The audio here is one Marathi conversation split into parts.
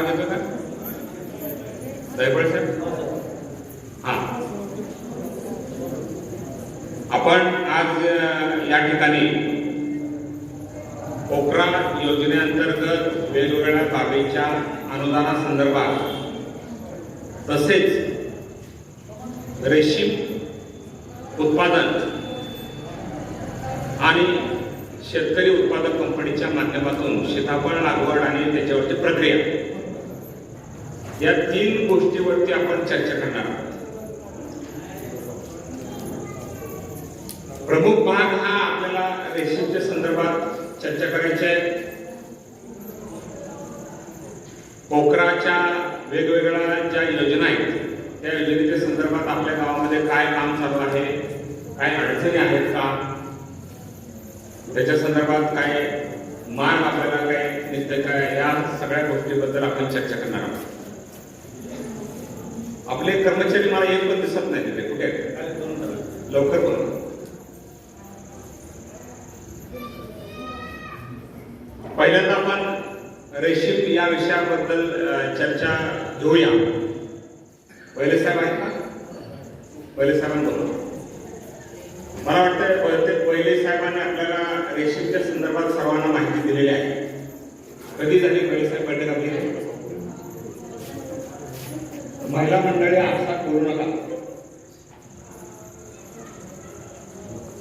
आवाज येतो का? दयपळे साहेब, हा, आपण आज या ठिकाणी पोखरा योजनेअंतर्गत वेगवेगळ्या बाबींच्या अनुदानासंदर्भात तसेच रेशीम उत्पादन आणि शेतकरी उत्पादक कंपनीच्या माध्यमातून सीताफळ लागवड आणि त्याच्यावरची प्रक्रिया या 3 गोष्टीवरती आपण चर्चा करणार आहोत. प्रमुख भाग हा आपल्याला रेशीमच्या संदर्भात चर्चा करायची आहे. पोखराच्या वेगवेगळ्या ज्या योजना आहेत त्या योजनेच्या संदर्भात आपल्या गावामध्ये काय काम चालू आहे, काय अडचणी आहेत का, त्याच्या संदर्भात काय मार्ग आपल्याला काय दिसतंय काय, या सगळ्या गोष्टीबद्दल आपण चर्चा करणार आहोत. आपले कर्मचारी मला एक पण दिसत नाही तिथे, कुठे आहेत? लवकर करून पहिल्यांदा आपण रेशीम या विषयाबद्दल चर्चा घेऊया. पहिले साहेब आहेत का? पहिले साहेबांबरोबर मला वाटतं पहिले साहेबांनी आपल्याला रेशीमच्या संदर्भात सर्वांना माहिती दिलेली आहे. कधी झाली पहिले साहेब बैठक आपली? महिला मंडळी असा करू नका,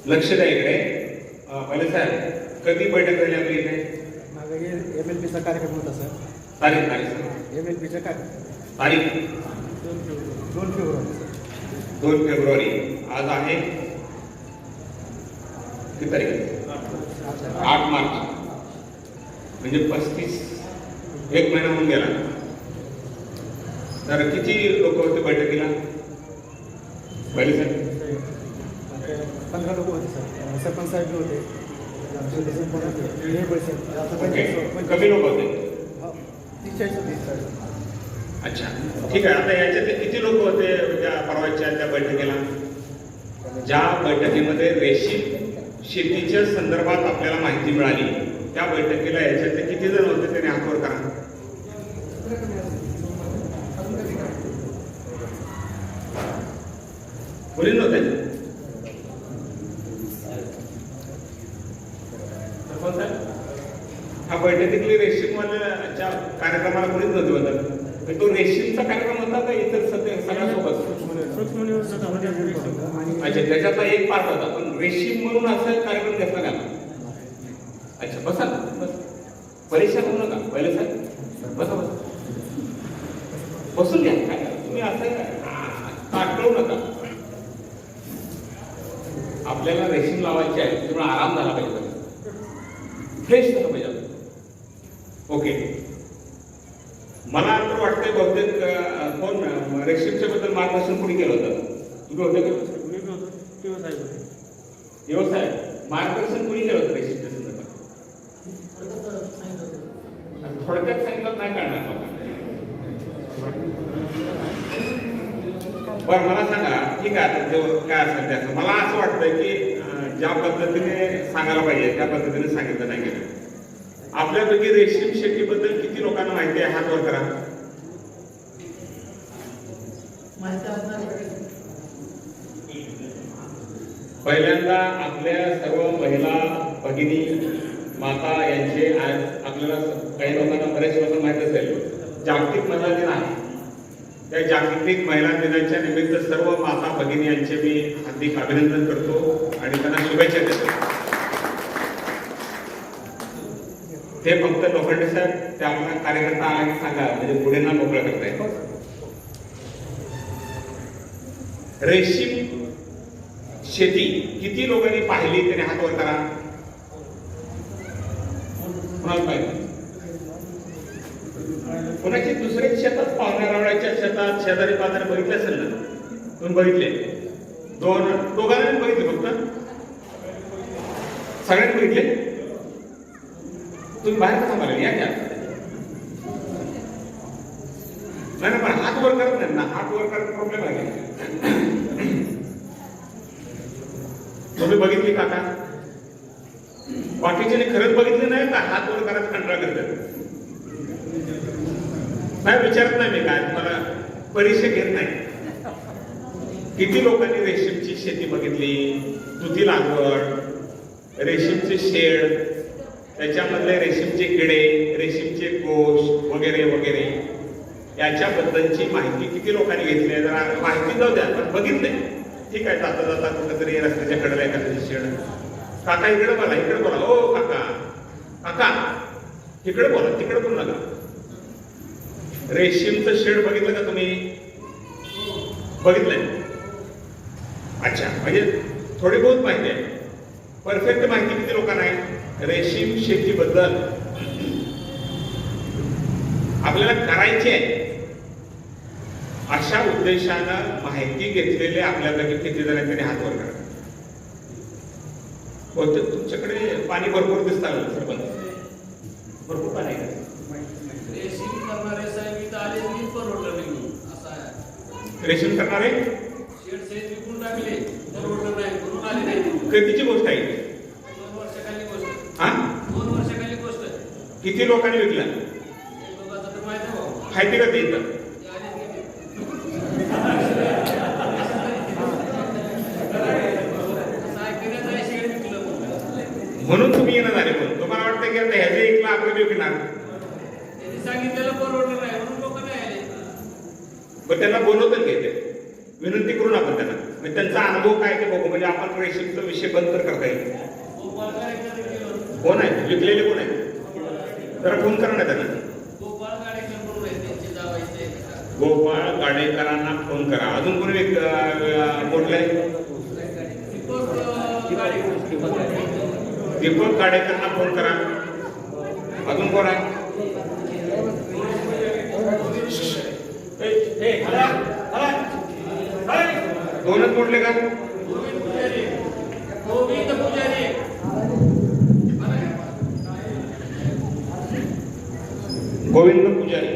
लक्ष द्या इकडे. पहिले साहेब कधी बैठक झाली आपली इथे? MLPचा कार्यक्रम होता सर. तारीख तारीख MLPचा तारीख 2 फेब्रुवारी. 2 फेब्रुवारी. आज आहे किती तारीख? 8 मार्च. म्हणजे 35, 1 महिना होऊन गेला. तर किती लोक होते बैठकीला? पहिले साहेब 15 लोक होते सर. सरपंच साहेब होते. कमी लोक होते. 30-40. अच्छा, ठीक आहे. आता याच्यातले किती लोक होते त्या परवाच्या त्या बैठकीला? ज्या बैठकीमध्ये रेशीम शेतीच्या संदर्भात आपल्याला माहिती मिळाली त्या बैठकीला याच्यातले किती जण होते त्याने हातवर करा. कोणी नव्हते? हा बैठकीतली रेशीमवाल्याच्या कार्यक्रमाला कोणीच नव्हते होता. तो रेशीमचा कार्यक्रम होता का इतर सगळ्यांसोबत? अच्छा, त्याच्यातला एक पार्ट होता, पण रेशीम म्हणून असा कार्यक्रम घेतला का? अच्छा, बसा ना, बस, परेशान होऊ नका. पहिले साहेब बसा, बसा, बसून घ्या. काय तुम्ही असं ताटकळू नका. आपल्याला रेशीम लावायची आहे, त्यामुळे आराम झाला पाहिजे, फ्रेश झालं पाहिजे. ओके, मला तर वाटतंय बहुतेक कोण रेशीमच्या बद्दल मार्गदर्शन कोणी केलं होतं? तुम्ही होते का? व्यवसाय मार्गदर्शन कोणी केलं होतं रेशीमच्या संदर्भात? थोडक्यात सांगितलं नाही करणार. बरं, मला सांगा, ठीक आहे, आता काय असेल त्याचं मला असं वाटतंय की ज्या पद्धतीने सांगायला पाहिजे त्या पद्धतीने सांगितलं नाही गेलं. आपल्यापैकी रेशीम शेतीबद्दल किती लोकांना माहिती आहे? हात वर करा. पहिल्यांदा आपल्या सर्व महिला भगिनी माता यांचे आपल्याला काही लोकांना, बरेच लोकांना माहित असेल, जागतिक महिला दिन आहे. त्या जागतिक महिला दिनाच्या निमित्त सर्व माता भगिनी यांचे मी हार्दिक अभिनंदन करतो आणि त्यांना शुभेच्छा देतो. ते फक्त लोखंडे साहेब ते आपला कार्यकर्ता आला की सांगा, म्हणजे पुढे ना मोकळं करता येईल. रेशीम शेती किती लोकांनी पाहिली त्याने हात वर करा. कुणाला पाहिजे? कोणाची दुसऱ्या शेतात, पाहुण्या रावळ्याच्या शेतात, शेजारी पाजारी बघितले असेल ना? तुम्ही बघितले? दोघांनी बघितले? फक्त सगळ्यांनी बघितले? तुम्ही बाहेर का सांगाल? या क्या नाही, पण हात वर करत नाही ना. हात वर करत प्रॉब्लेम आहे. तुम्ही बघितली काका? बाकीचे खरंच बघितले नाही का? हात वर करत कंटाळा करतात. नाही विचारत नाही मी काय तुम्हाला परीक्षा घेत नाही. किती लोकांनी रेशीमची शेती बघितली, तुती लागवड, रेशीमचे शेड, त्याच्यामधले रेशीमचे किडे, रेशीमचे कोश वगैरे वगैरे याच्याबद्दलची माहिती किती लोकांनी घेतली आहे? जरा माहिती जाऊ द्या, पण बघितले. ठीक आहे, जाता जाता कुठेतरी रस्त्याच्या कडेला एखाद्याची शेड, काका इकडे बोला, इकडे बोला, ओ काका काका इकडे बोला, तिकडे बोलू नका. रेशीमचं शेड बघितलं का तुम्ही? बघितलंय? अच्छा, म्हणजे थोडी बहुत माहिती आहे. परफेक्ट माहिती किती लोकांना आहे रेशीम शेतीबद्दल? आपल्याला करायची आहे अशा उद्देशानं माहिती घेतलेले आपल्यापैकी किती जण तरी हात वर करा. बहुतेक तुमच्याकडे पाणी भरपूर दिसतं सरपंच, भरपूर पाणी आहे. रेशीम करणारे साहेब इथं आले मी परवडलं नाही असं आहे. रेशीम करणारे शेड सेट विकून टाकले, परवडलं नाही म्हणून आले नाही. कधीची गोष्ट आहे? 2 वर्षाखाली गोष्ट. हा, 2 वर्षाखाली गोष्ट. किती लोकांनी विकलं? एक लोकांचं तर माहिती आहे भाऊ. माहिती का ते इथं? ते आलेच गेले. असं ऐकण्याचं आहे, शेड विकलं म्हणून. म्हणून तुम्ही येणं झाले. पण तुम्हाला वाटतं की आता ह्याचे 1 लाख रुपये विकणार, त्यांनी सांगितलेलं परवडलं नाही म्हणून लोक नाही आले. पण त्यांना बोलवतं घेते, विनंती करून आपण त्यांना, म्हणजे त्यांचा अनुभव काय ते बघू, म्हणजे आपण रेशीमचा विषय बंद तर करता येईल. गोपाळ गाडेकर गेलो. कोण आहे विकलेले? कोण आहे? जरा फोन करा ना त्यांना. गोपाळ गाडेकर म्हणून आहे, त्यांचे जावायचे. गोपाळ गाडेकरांना फोन करा. अजून कोणी बोललंय? दीपक गाडेकरांना फोन करा. अजून कोण आहे? दोनच बोलले का? गोविंद पुजारी. गोविंद पुजारी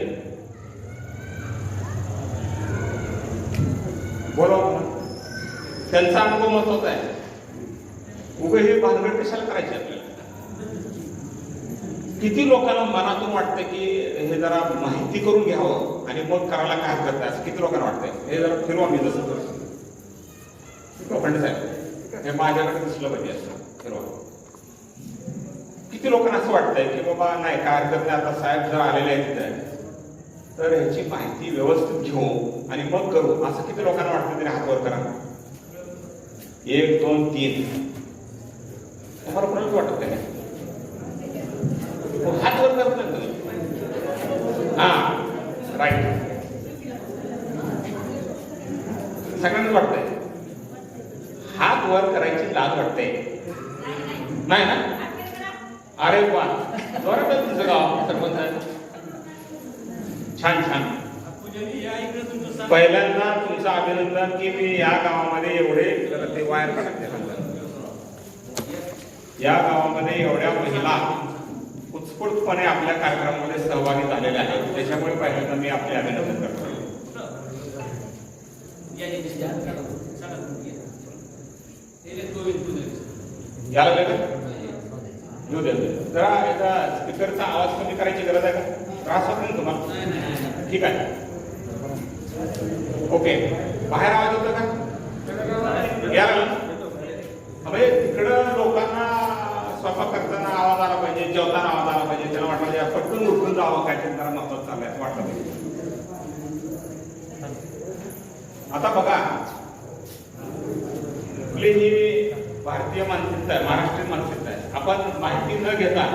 बोला. त्यांचा अनुभव महत्वाचा आहे. उभे हे भानगड कशाला करायचे आपल्याला? किती लोकांना मनातून वाटतं की हे जरा माहिती करून घ्यावं आणि मग करायला काय हरकत नाही, असं किती लोकांना वाटतंय? हे जरा फिरवा मी जसं करतो. लोखंडे साहेब हे माझ्याकडे दिसलं पाहिजे असं फिरवा. किती लोकांना असं वाटतंय की बाबा नाही काय हरकत नाही, आता साहेब जर आलेले आहेत तिथे तर ह्याची माहिती व्यवस्थित घेऊ आणि मग करू, असं किती लोकांना वाटतं? तरी हात वर करा. 1 2 3. तुम्हाला कोणाच वाटत नाही? हात वर करत नाही तुम्ही? हा राईट, सगळ्यांनाच वाटतंय. हात वर करायची लाज वाटते नाही ना? अरे वा, बरोबर तुमचं गाव सरपंच आहे. छान छान. पहिल्यांदा तुमचं अभिनंदन की मी या गावामध्ये एवढे ते वायर काढते. या गावामध्ये एवढ्या महिला उत्स्फूर्तपणे आपल्या कार्यक्रमामध्ये सहभागी झालेल्या आहेत, त्याच्यामुळे पहिल्यांदा मी आपले अभिनंदन करतो. याला येऊ दे. जरा याचा स्पीकरचा आवाज कमी करायची गरज आहे का? त्रास होत नाही तुम्हाला? ठीक आहे, ओके. बाहेर आवाज होतो का? याला म्हणजे तिकडं लोकांना स्वयंपाक करताना आवाज आला पाहिजे, जेवताना आवाज आला पाहिजे. त्याला वाटलं पटकन उठून जावं, काय तरी जरा महत्वाचं चाललंय असं वाटलं पाहिजे. आता बघा, आपली ही भारतीय मानसिकता आहे, महाराष्ट्रीयन मानसिकता आहे. आपण माहिती न घेता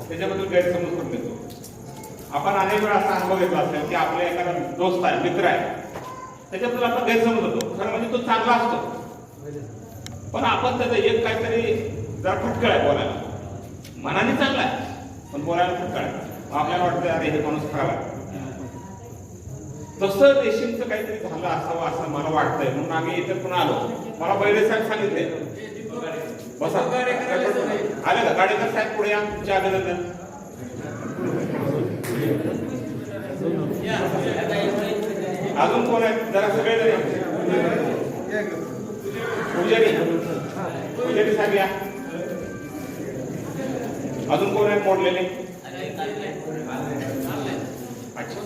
त्याच्याबद्दल गैरसमज करून घेतो. आपण अनेक वेळा असा अनुभव घेतला असेल की आपल्या एखादा दोस्त आहे, मित्र आहे, त्याच्याबद्दल आपण गैरसमज होतो. खरं म्हणजे तो चांगला असतो, पण आपण त्याचं एक काहीतरी जरा फटकळ आहे बोलायला. मनाने चांगला आहे पण बोलायला फटकळ आहे. आपल्याला वाटतं अरे हे माणूस खराब आहे. तसं रेशीमचं काहीतरी झालं असावं असं मला वाटतंय, म्हणून आम्ही इथे पुन्हा आलो. मला बैले साहेब सांगितले बसा. आले का गाडेकर साहेब? पुढे या, तुमचे अभिनंदन. अजून कोण आहेत? जरा सगळे पुजारी, पुजारी साहेब या. अजून कोण आहेत मोडलेले? अच्छा,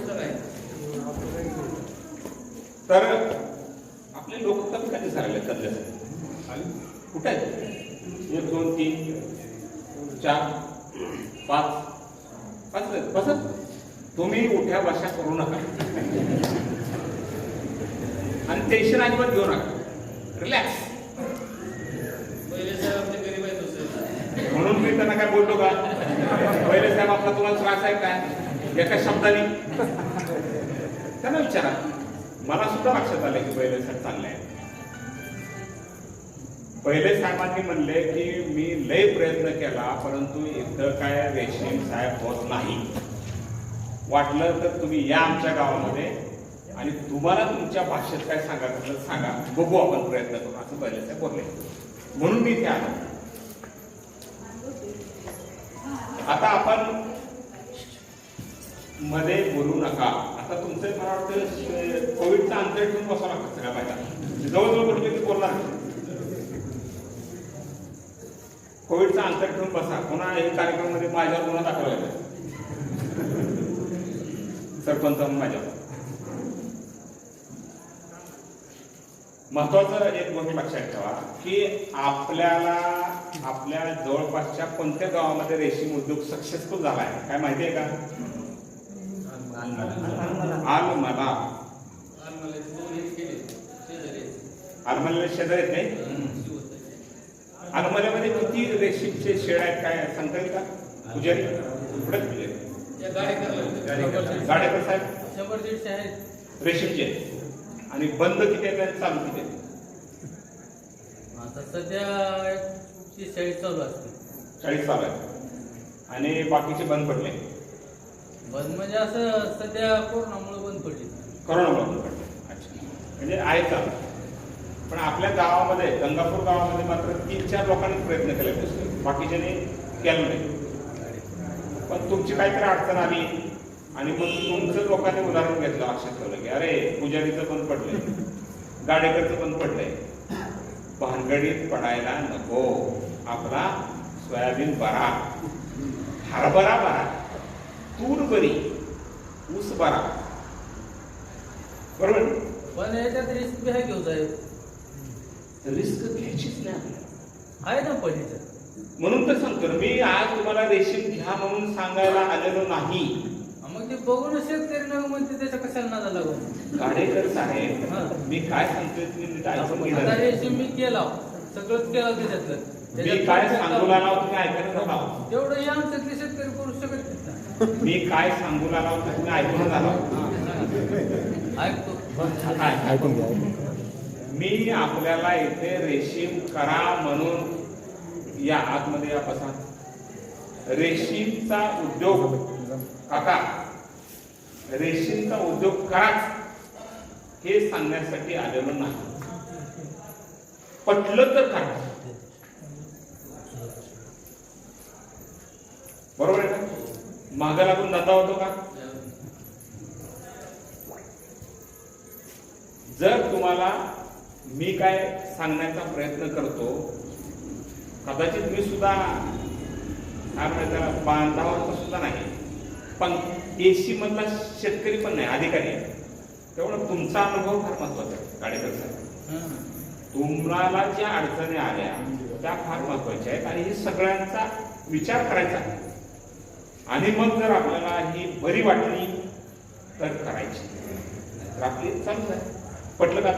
तर आपले लोक कमी कधी झाले त्यातल्या कुठे आहेत 1 2 3 4 5 बस तुम्ही उठ्या बशा करू नका आणि टेन्शन अजिबात घेऊ नका रिलॅक्स पहिले साहेब आपले गरीब आहेत दुसरे म्हणून मी त्यांना काय बोलतो का पहिले साहेब आपला तुम्हाला त्रास आहे काय एका शब्दाने त्यांना विचारा मला सुद्धा लक्षात आलं की पहिले साहेब चांगले आहे पहिले साहेबांनी म्हणले की मी लय प्रयत्न केला परंतु इथं काय रेशीम साहेब होत नाही वाटलं तर तुम्ही या आमच्या गावामध्ये आणि तुम्हाला तुमच्या भाषेत काय सांगायचं असेल सांगा बघू आपण प्रयत्न करू असं पहिले साहेब बोलले म्हणून मी इथे आलो आता आपण मध्ये बोलू नका आता तुमचं मला वाटतं कोविडचा अंतर ठेवून बसावं लागतं सगळ्या बायका जवळजवळ बोलले की बोलणार कोविडचा अंतर ठेवून बसा पुन्हा हे कार्यक्रमामध्ये माझ्यावर गुन्हा दाखल व्हायचा सरपंच माझ्यावर महत्वाचं एक गोष्ट लक्षात ठेवा की आपल्याला आपल्या जवळपासच्या कोणत्या गावामध्ये रेशीम उद्योग सक्सेसफुल झाला आहे काय माहिती आहे का आलमला आलमला शेजारी आहेत नाही आलमल्यामध्ये किती रेशीमचे शेड आहेत काय सांगता येईल का पुजारी पुढे गाडेकर साहेब 100 आहेत रेशीमचे आणि बंद किती आहेत आणि चालू किती आहेत आता सध्या 40 चालू असते 40 चालू आहेत आणि बाकीचे बंद पडले बंद म्हणजे असं सध्या कोरोनामुळे बंद पडली कोरोनामुळे बंद पडले अच्छा म्हणजे आहे चालू पण आपल्या गावामध्ये गंगापूर गावामध्ये मात्र 3-4 लोकांनी प्रयत्न केले बाकीच्याने केलं नाही पण तुमची काहीतरी अडचण आली आणि मग तुमचं लोकांनी उदाहरण घेतलं लक्षात ठेवलं की अरे पुजारीचं पण पडलंय गाडेकरचं पण पडलंय भानगडीत पडायला नको आपला सोयाबीन बरा हरभरा बरा तूर बरी ऊस बरा बरोबर पण याच्यात रिस्क बी आहे घेऊ साहेब रिस्क घ्यायचीच नाही आहे ना पडीचं म्हणून तर सांगतो ना मी आज तुम्हाला रेशीम घ्या म्हणून सांगायला आलेलो नाही मग ते बघून शेतकरी नग म्हणते त्याच्या कशाला नादा लागून गाडेकर साहेब मी काय सांगतोय तुम्ही नीट ऐकून आता घ्या. रेशीम मी केला सगळंच केलं त्याच्यातलं मी काय सांगू लागला तुम्ही ऐकत नका तेवढं हे आमच्यातले शेतकरी करू शकत नाही मी काय सांगू लागला तुम्ही ऐकून झाला ऐकतो ऐकून घ्या मी आपल्याला इथे रेशीम करा म्हणून या आतमध्ये या बसा रेशीमचा उद्योग काका रेशीमचा उद्योग कराच हे सांगण्यासाठी आलेलो नाही पटलं तर करा बरोबर आहे का मागा लागून धंदा होतो का जर तुम्हाला मी काय सांगण्याचा प्रयत्न करतो कदाचित मी सुद्धा बांधावर सुद्धा नाही पण एसी मधला शेतकरी पण नाही अधिकारी आहे तेवढं तुमचा अनुभव फार महत्वाचा आहे गाडेकर साहेब तुम्हाला ज्या अडचणी आल्या त्या फार महत्वाच्या आहेत आणि हे सगळ्यांचा विचार करायचा आहे आणि मग जर आपल्याला ही बरी वाटली तर करायची आपली चालूच आहे पटलं का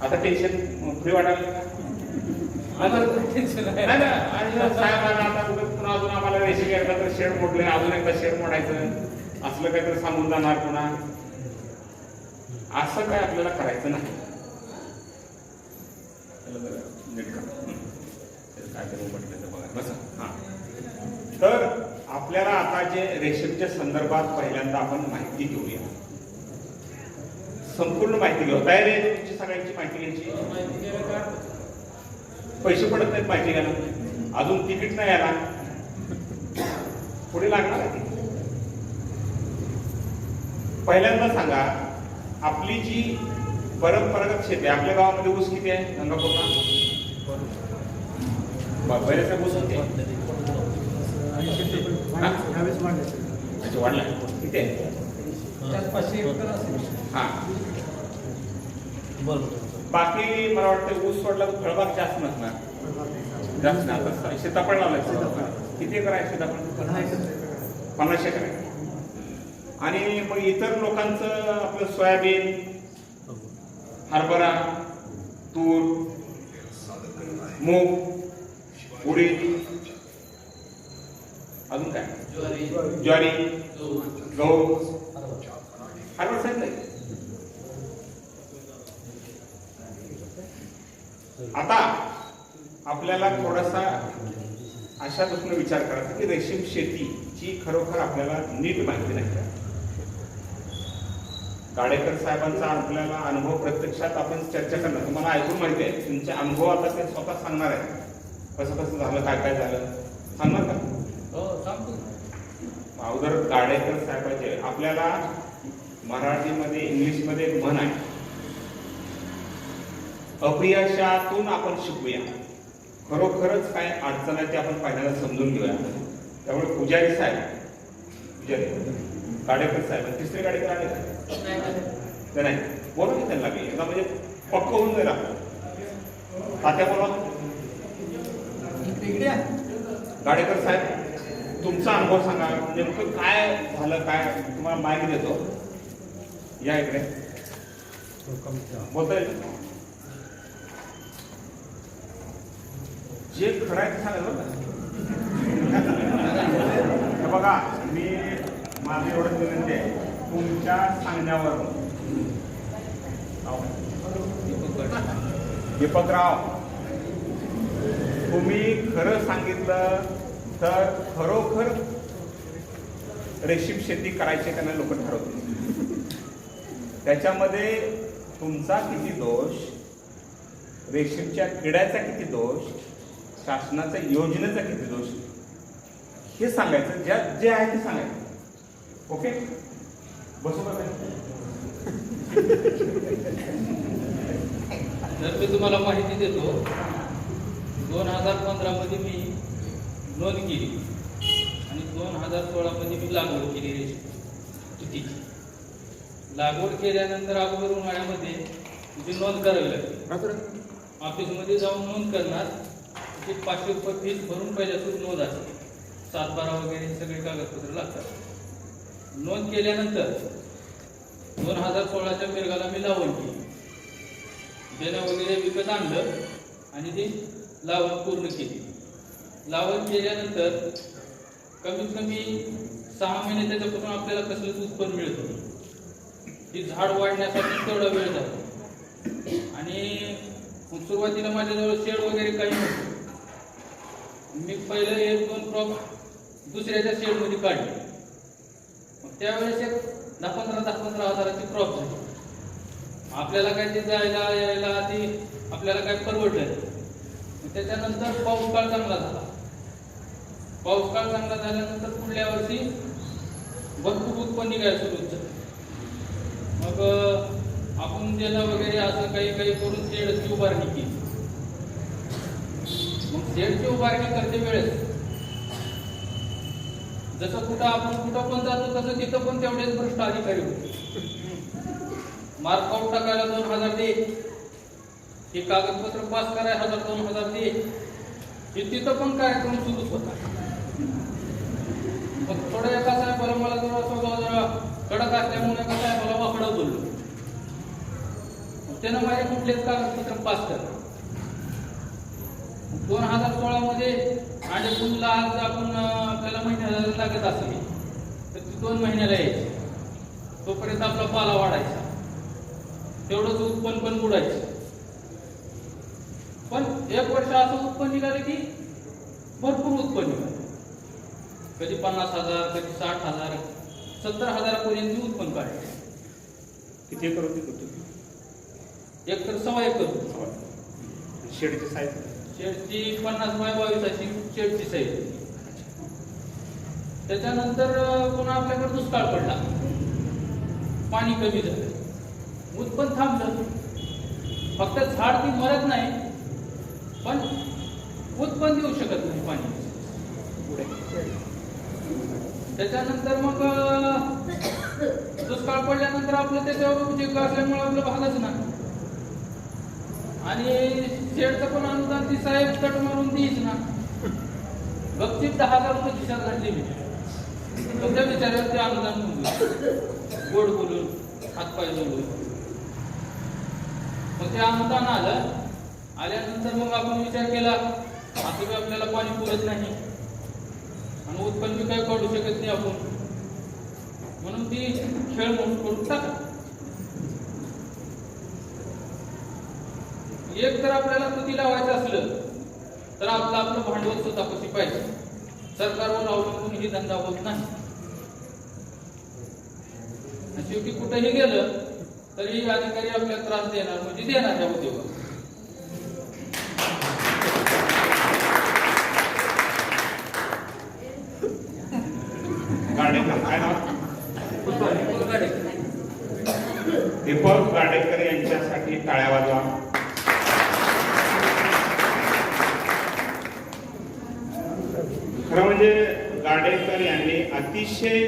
आता टेन्शन फ्री वाटायला का नाही ना आणि साहेबांना आता पुन्हा अजून आम्हाला रेसिपी एकदा तर शेड मोडले अजून एकदा शेड मोडायचं असलं काहीतरी सांगून जाणार पुन्हा असं काय आपल्याला करायचं नाही काहीतरी म्हटलं बघा बस हा तर आपल्याला आता जे रेशीमच्या संदर्भात पहिल्यांदा आपण माहिती घेऊया संपूर्ण माहिती घेऊ तयारी आहे तुमची सगळ्यांची माहिती घ्यायची पैसे पडत नाहीत माहिती घ्यायला अजून तिकीट नाही यायला पुढे लागणार आहे पहिल्यांदा सांगा आपली जी परंपरागत शेती आहे आपल्या गावामध्ये ऊस किती आहे गंगापूरला बरेचसे ऊस किती आहे वाढला किती आहे हा बरोबर. बाकी मला वाटतं ऊस सोडला तर फळबाग जास्त नसणार. जास्त नाही. आता सीताफळ लावलंय. किती एकर आहे सीताफळ? 50 एकर आहे. आणि मग इतर लोकांचं आपलं सोयाबीन, हरभरा, तूर, मूग, उडीद, अजून काय? ज्वारी, गहू, हरभरा सांगितलंय. आता आपल्याला थोडासा अशा दृष्टीने विचार करायचा की रेशीम शेतीची खरोखर आपल्याला नीट माहिती नाही. गाडेकर साहेबांचा आपल्याला अनुभव प्रत्यक्षात आपण चर्चा करणार. तुम्हाला ऐकून माहिती आहे, तुमचे अनुभव आता ते स्वतः सांगणार आहे. कसं कसं झालं, काय काय झालं सांगणार का? हो सांगतो. अगोदर गाडेकर साहेबांचे आपल्याला मराठीमध्ये इंग्लिशमध्ये एक म्हण आहे, अपयशातून आपण शिकूया. खरोखरच काय अडचण आहे ते आपण पहिल्यांदा समजून घेऊया. त्यामुळे पुजारी साहेब, गाडेकर साहेब, तिसरे गाडेकर आले का? नाही, बोला की त्यांना मी एकदा म्हणजे पक्क होऊन जाईल आपण. तात्या बोला. गाडेकर साहेब, तुमचा अनुभव सांगा. नेमकं काय झालं, काय तुम्हाला माहिती देतो. या इकडे बोलता येईल. जे खरं आहे ते सांगाल बघा. मी माझं एवढं विनंती आहे, तुमच्या सांगण्यावर दीपकराव, तुम्ही खरं सांगितलं तर खरोखर रेशीम शेती करायची का नाही लोक ठरवतील. त्याच्यामध्ये तुमचा किती दोष, रेशीमच्या किड्याचा किती दोष, शासनाच्या योजनेचा किती दोष, हे सांगायचं. जे आहे ते सांगायचं. ओके, बसू का? तर मी तुम्हाला माहिती देतो. 2015 मध्ये मी नोंद केली आणि 2016 मध्ये मी लागवड केली रेशीम. लागवड केल्यानंतर अगोदर उन्हाळ्यामध्ये तुझी नोंद करावी लागते. ऑफिसमध्ये जाऊन नोंद करणार. त्याची 500 रुपये फीस भरून पहिल्यासून नोंद असते. 7/12 वगैरे सगळे कागदपत्र लागतात. नोंद केल्यानंतर 2016च्या मिरगाला मी लावण केली. बेणं वगैरे विकत आणलं आणि ती लावण पूर्ण केली. लावण केल्यानंतर कमीत कमी 6 महिने त्याच्यापासून आपल्याला कसलंच उत्पन्न मिळत होतं. ती झाड वाढण्यासाठी तेवढा वेळ जातो. आणि सुरुवातीला माझ्याजवळ शेड वगैरे काही नव्हतं. मी पहिलं 1-2 क्रॉप दुसऱ्याच्या शेडमध्ये काढले. मग त्यावेळेस एक 10-15 हजाराची क्रॉप झाली. आपल्याला काय ते जायला यायला ती आपल्याला काय परवडलं. त्याच्यानंतर पाऊस काळ चांगला झाला. पाऊस काळ चांगला झाल्यानंतर पुढल्या वर्षी भरपूर उत्पन्न निघायला सुरू झालं. मग आपण देणं वगैरे असं काही करून शेडची उभारणी केली. मग शेडची उभारणी करते वेळेस जसं कुठं पण जातो तसं तिथं पण तेवढेच भ्रष्ट अधिकारी होते. मार्कआउट टाकायला 2000 दे, हे कागदपत्र पास करायला 1000-2000 दे, हे तिथं पण कार्यक्रम सुरूच होता. मग थोडं एका साहेबाला मला जरा कडक असल्यामुळे एका साहेबाला वाकडं बोललो. त्यानं माझे कुठलेच कागदपत्र पास करणार. 2016 मध्ये आणि फुलला आज आपण आपल्याला महिन्याला लागत असेल तर ती 2 महिन्याला यायची. तोपर्यंत आपला पाला वाढायचा, तेवढंच उत्पन्न पण बुडायचं. पण 1 वर्ष असं उत्पन्न निघालं की भरपूर उत्पन्न निघालं. कधी 50,000, कधी 60,000, 70,000 उत्पन्न काढायचं. किती एकर होती? एक तर 1.25 एकर. शेडची साईज शेडची 50x22 अशी शेडची साईज. त्याच्यानंतर पुन्हा आपल्याकडे दुष्काळ पडला, पाणी कमी झालं, उत्पन्न थांबलं. फक्त झाड ती मरत नाही पण उत्पन्न देऊ शकत नाही पाणी पुढे. त्याच्यानंतर मग दुष्काळ पडल्यानंतर आपलं त्याच्यावर उद्योग असल्यामुळे आपलं भागच नाही. आणि शेडचं पण अनुदान ती साहेब कट मारून देईच ना. बक्षीस 10,000 रुपये खिशात घातले मी. तुमच्या विचारावर ते अनुदान म्हणून गोड बोलून हातपाय जोडून मग ते अनुदान आल्यानंतर मग आपण विचार केला आता बी आपल्याला पाणी पुरत नाही आणि उत्पन्न बी काही काढू शकत नाही आपण, म्हणून ती खेळ म्हणून करून टाका. एक जर आपल्याला कृती लावायचं असलं तर आपलं भांडवल स्वतःपाशी पाहिजे. सरकारवर अवलंबून ही धंदा होत नाही. शेवटी कुठेही गेलं तरी अधिकारी आपल्याला त्रास देणार म्हणजे देणार त्या उद्योगात. काय नाव? दीपक गाडेकर यांच्यासाठी टाळ्या वाजवा. खरं म्हणजे गाडेकर यांनी अतिशय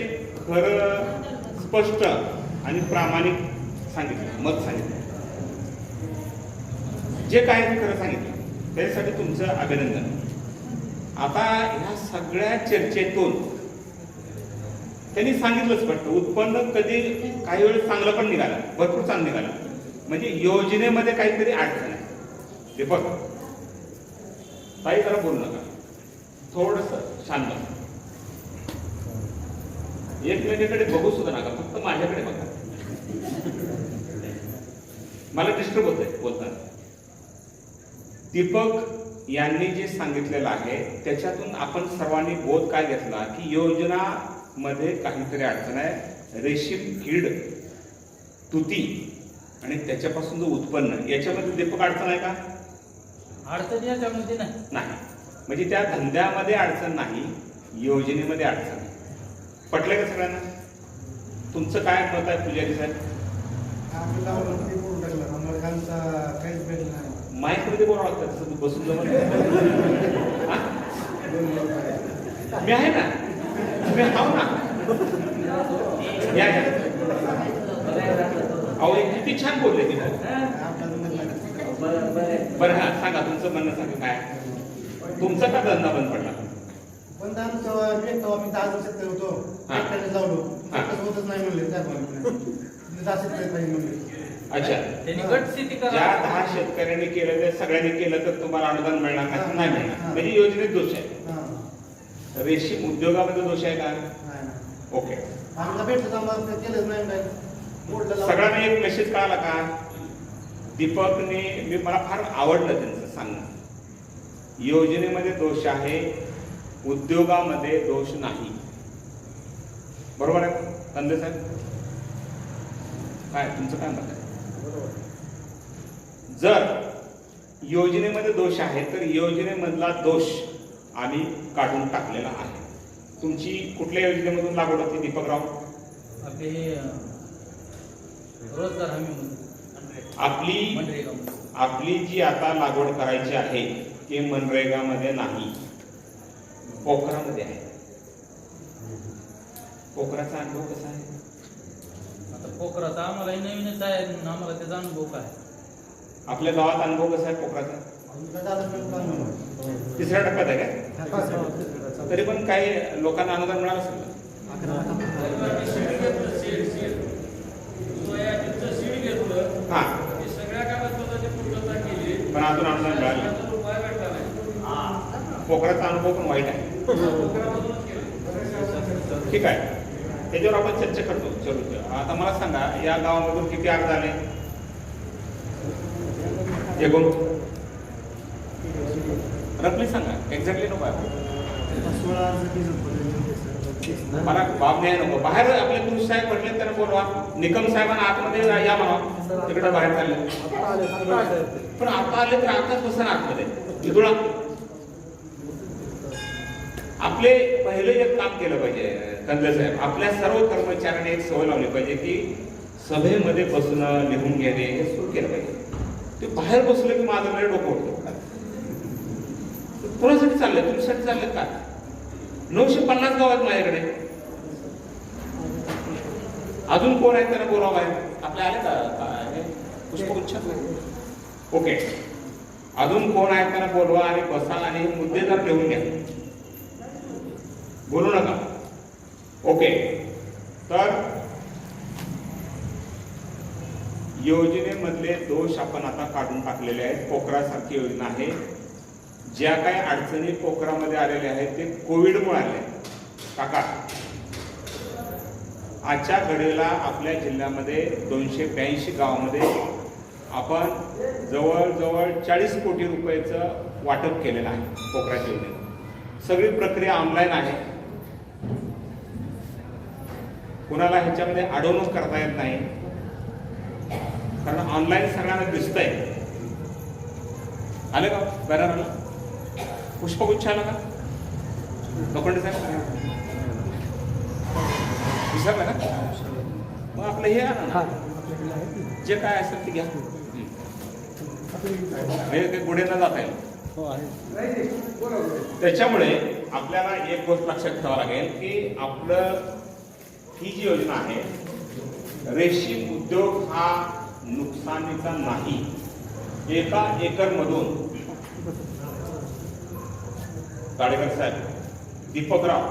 खरं, स्पष्ट आणि प्रामाणिक सांगितलं, मत सांगितलं. जे काय ते खरं सांगितलं त्यासाठी तुमचं अभिनंदन. आता ह्या सगळ्या चर्चेतून त्यांनी सांगितलं स्पष्ट, उत्पन्न कधी काही वेळेस चांगलं पण निघालं, भरपूर चांगलं निघालं. म्हणजे योजनेमध्ये काहीतरी अडचण आहे. ते बघ ताई जरा बोलू नका, थोडस शांत एकमेकांकडे बघू सुद्धा नका, फक्त माझ्याकडे बघा. मला डिस्टर्ब होतंय बोलताना. दीपक यांनी जे सांगितलेलं आहे त्याच्यातून आपण सर्वांनी बोध काय घेतला की योजना मध्ये काहीतरी अडचण आहे. रेशीम कीड, तुती आणि त्याच्यापासून जो उत्पन्न, याच्यामध्ये दीपक अडचण आहे का? अडचण याच्यामध्ये नाही. म्हणजे त्या धंद्यामध्ये अडचण नाही, योजनेमध्ये अडचण. पटलं का सगळ्यांना? तुमचं काय मत आहे पुजारी साहेब? माईक मध्ये बोलावं लागतं तसं तू बसून जमत मी आहे ना, तुम्ही आहो ना. या अहो किती छान बोलले ती. बरं हा सांगा तुमचं म्हणणं, सांगा काय तुमचा का धंदा बंद पडला? पण आम्ही 10 वर्षात होतो, लावलो होतच नाही म्हणले अच्छा. ज्या 10 शेतकऱ्यांनी केलं ते सगळ्यांनी केलं तर तुम्हाला अनुदान मिळणार नाही मिळणार, म्हणजे योजनेत दोष आहे. रेशीम उद्योगामध्ये दोष आहे का? ओके. सगळ्यांना एक मेसेज कळाला का? दीपकने मला फार आवडलं त्यांचं सांगणं. योजनेमध्ये दोष आहे, उद्योगामध्ये दोष नाही. बरोबर आहे कंदे साहेब? काय तुमचं काय मत आहे? जर योजनेमध्ये दोष आहे तर योजनेमधला दोष आम्ही काढून टाकलेला आहे. तुमची कुठल्या योजनेमधून लागवड होती दीपकराव? रोजगार हमी. आपली जी आता लागवड करायची आहे ते मनरेगामध्ये नाही, पोखरामध्ये आहे. पोखराचा अनुभव कसा आहे? आता पोखराचा आम्हाला नवीनच आहे, आम्हाला त्याचा अनुभव काय? आपल्या गावात अनुभव कसा आहे पोखराचा? 3ऱ्या टप्प्यात आहे काय? तरी पण काही लोकांना अनुदान मिळालं असेल ना? हा, पण अजून अनुदान मिळालं. पोखराचा अनुभव पण वाईट आहे. ठीक आहे, त्याच्यावर आपण चर्चा करतो. चलो आता मला सांगा, या गावामधून किती अर्ज आले? एकूण रफली सांगा, एक्झॅक्टली नको आहे. मला बाब नाही नको. बाहेर आपले कृषी साहेब म्हटले त्यांना बोलवा, निकम साहेबांना आतमध्ये या म्हणा, तिकडे बाहेर चालले. पण आता आले तर आताच बसा आतमध्ये विदुळा. आपले पहिले एक काम केलं पाहिजे कंदे साहेब, आपल्या सर्व कर्मचाऱ्यांनी एक सवय लावली पाहिजे की सभेमध्ये बसणं, लिहून घेणे हे सुरू केलं पाहिजे. ते बाहेर बसलं की माझं लय डोकं उठतं. कोणासाठी चाललंय? तुमच्यासाठी चाललंय का? 950 गाव आहेत माझ्याकडे. अजून कोण आहे त्यांना बोलावं आहे? आपले आले का पुष्पगुच्छ? ओके, अजून कोण आहे त्यांना बोलवा आणि बसा आणि हे मुद्दे जर घेऊन घ्या, बोलू नका. ओके, तर योजनेमधले दोष आपण आता काढून टाकलेले आहेत. पोखरासारखी योजना आहे. ज्या काही अडचणी पोखरामध्ये आलेल्या आहेत ते कोविडमुळे आले. काका, आजच्या घडीला आपल्या जिल्ह्यामध्ये 282 गावामध्ये आपण जवळजवळ 40 कोटी रुपयाचं वाटप केलेलं आहे पोखराच्या योजनेत. सगळी प्रक्रिया ऑनलाईन आहे. कुणाला ह्याच्यामध्ये अडवणूक करता येत नाही, कारण ऑनलाईन सगळ्यांना दिसतंय. आले का बॅनर आला? पुष्पगुच्छ आला का? लोखंडे साहेब विसरला का? मग आपलं हे आलं ना, जे काय असेल ते घ्या. ते गुढेला जाता येईल. त्याच्यामुळे आपल्याला एक गोष्ट लक्षात ठेवावं लागेल की आपलं ही जी योजना आहे, रेशीम उद्योग हा नुकसानीचा नाही. 1 एकरमधून ताडेकर साहेब, दीपकराव,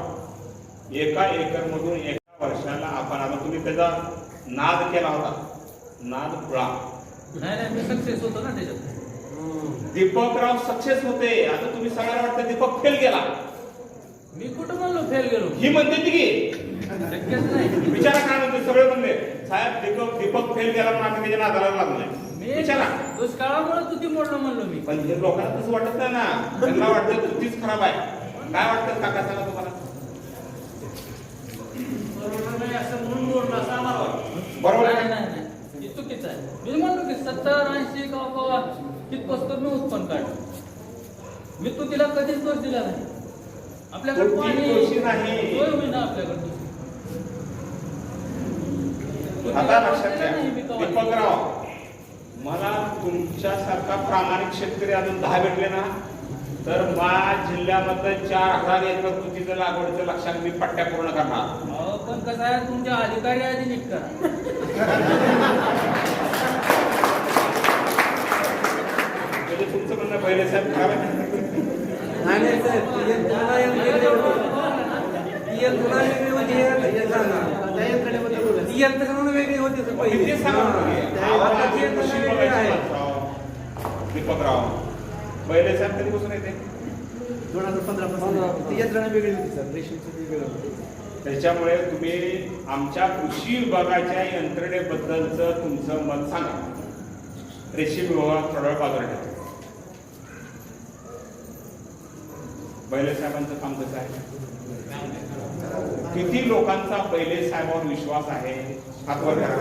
1 एकरमधून 1 वर्षाला आपण, आता तुम्ही त्याचा नाद केला होता, नाद खुळा. नाही मी सक्सेस होतो ना त्याच्यात. दीपकराव सक्सेस होते. आता तुम्ही सगळ्यांना वाटतं दीपक फेल गेला. मी कुठं म्हणलो फेल गेलो? ही म्हणते ती की शक्यच नाही. विचारा काय म्हणते, सगळे म्हणले साहेब दीपक फेल गेला म्हणून आम्ही त्याच्या नादाला लागलोय. विचारा. दुष्काळामुळे तुझी मोडलं म्हणलो मी. पण हे लोकांना तसं वाटत नाही ना. त्यांना वाटतं तुझीच खराब आहे. काय वाटतं काका सांगा तुम्हाला? असं म्हणून मोडलं असं आम्हाला वाटतं. बरोबर नाही आहे. नाही नाही, हे चुकीचं आहे. मी म्हणलो की 70-80 गावा तिथपासून मी उत्पन्न काढलं. मी तू तिला कधीच दोष दिला नाही. आपल्याकडे तो पाणी दोषी नाही. सोय होईना आपल्याकडे. आता लक्षात घ्या दीपकराव, मला तुमच्यासारखा प्रामाणिक शेतकरी अजून 10 भेटले ना, तर माझ्या जिल्ह्यामध्ये 4000 एकर तुतीचं लागवडीचं लक्षात मी पट्ट्या पूर्ण करणार. पण कसं आहे, तुमच्या अधिकारी आधी नीट करा. म्हणजे तुमचं म्हणणं पहिले साहेब खराब आहे. किती सांगा दीपकराव, पहिले साहेब कधीपासून येते? 2015 ती यंत्रणा वेगळी होती सर, रेशीमची वेगळी होती. त्याच्यामुळे तुम्ही आमच्या कृषी विभागाच्या यंत्रणेबद्दलचं तुमचं मत सांगा. रेशीम विभाग थोडा वेळ बाजूला ठेवा. पहिले साहेबांचं काम कसं आहे? किती लोकांचा पहिले साहेबांवर विश्वास आहे? हातवर करा.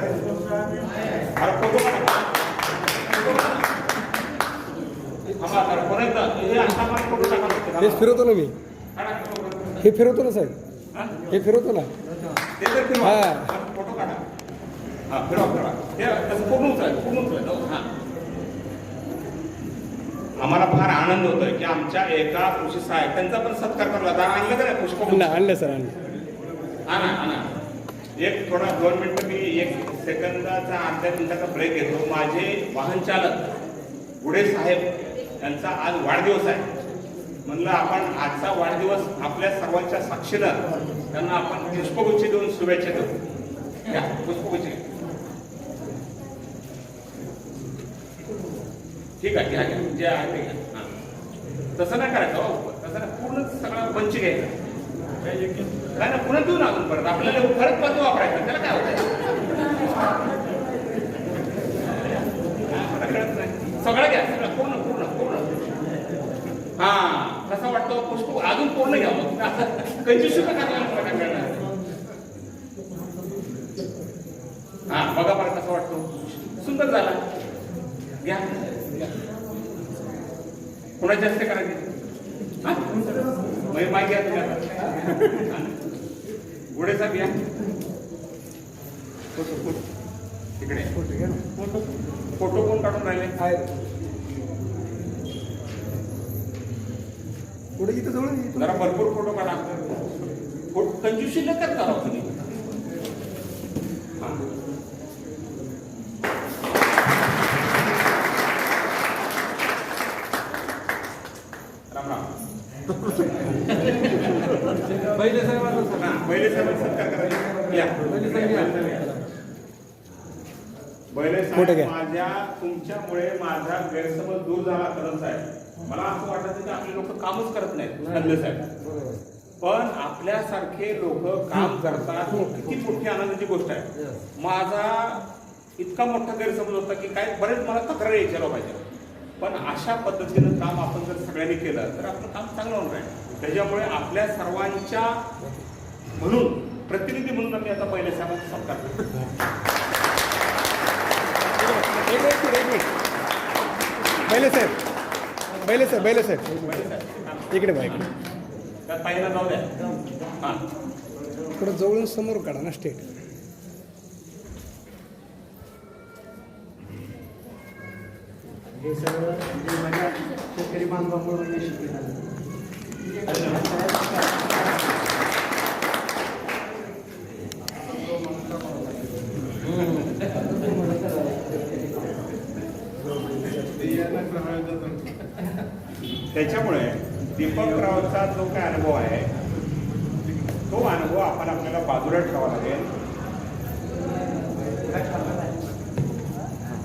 अरे फोटो काढा. थांबा जरा, परत हे असा मला फोटो टाका. हेच फिरवतो ना मी. काढा फोटो. हे फिरवतो ना साहेब, हा? हे फिरवतो ना. ते तर फिरवा. हा. फोटो काढा. हा फिरवा फिरवा. हे तसं पूर्ण उचलाय, पूर्ण उचलाय. हा, आम्हाला फार आनंद होतोय की आमच्या एका कृषी सहाय्यक, त्यांचा पण सत्कार करला. जरा आणलं का नाही पुष्प? आणलं सर, आणलं. आणा आणा. एक थोडा 2 मिनिटं मी 1 सेकंदाचा अर्ध्या मिनिटाचा ब्रेक घेतो. माझे वाहन चालक गुडे साहेब यांचा आज वाढदिवस आहे. म्हणलं आपण आजचा वाढदिवस आपल्या सर्वांच्या साक्षीनं त्यांना आपण पुष्पगुच्छ देऊन शुभेच्छा देऊ. या पुष्पगुच्छ. ठीक आहे, घ्या घ्या, जे आहे ते घ्या. हां, तसं नाही करायचं हो, तसं नाही, पूर्ण सगळा बंच घ्यायचा. काय ना पुन्हा देऊ ना आपण परत, आपल्याला परत परत वापरायचं, त्याला काय होतं? सगळं घ्या, सगळं पूर्ण पूर्ण पूर्ण. हा, कसा वाटतो पुष्प? अजून पूर्ण घ्या मग. 25 रुपये करायला. हा बघा बरं कसा वाटतो. सुंदर झाला. घ्या. पुन्हा जास्त करायचे. माहिती घ्या तुम्ही आता. गुढे साहेब या. तिकडे फोटो कोण काढून राहिले? पुढे इथं जवळ जरा भरपूर फोटो काढा. कंजूशी न करता तुम्ही. या. बैले कुठे साहेब, घ्या? माझ्या तुमच्यामुळे माझा गैरसमज दूर झाला कदम साहेब. मला असं वाटायचं की आपले लोक कामच करत नाहीत खंदे साहेब, पण आपल्यासारखे लोक काम करतात ही किती मोठी आनंदाची गोष्ट आहे. माझा इतका मोठा गैरसमज होता की काय बरेच मला तक्रारी यायच्या पाहिजे, पण अशा पद्धतीनं काम आपण जर सगळ्यांनी केलं तर आपलं काम चांगलं होणार आहे. त्याच्यामुळे आपल्या सर्वांच्या म्हणून प्रतिनिधी म्हणून आम्ही आता पहिले साहेबांचा सत्कार करतो. बैले साहेब, बैले साहेब, बैले साहेब, पहिले साहेब इकडे बघा, इकडे. त्या ताईला जाऊ द्या. हां, थोडं जवळून समोर काढा ना स्टेट. हे सगळं म्हणजे माझ्या शेतकरी बांधवांमुळे यशस्वी झालं. त्याच्यामुळे दीपकरावचा जो काय अनुभव आहे तो अनुभव आपण आपल्याला बाजूला ठेवावा लागेल.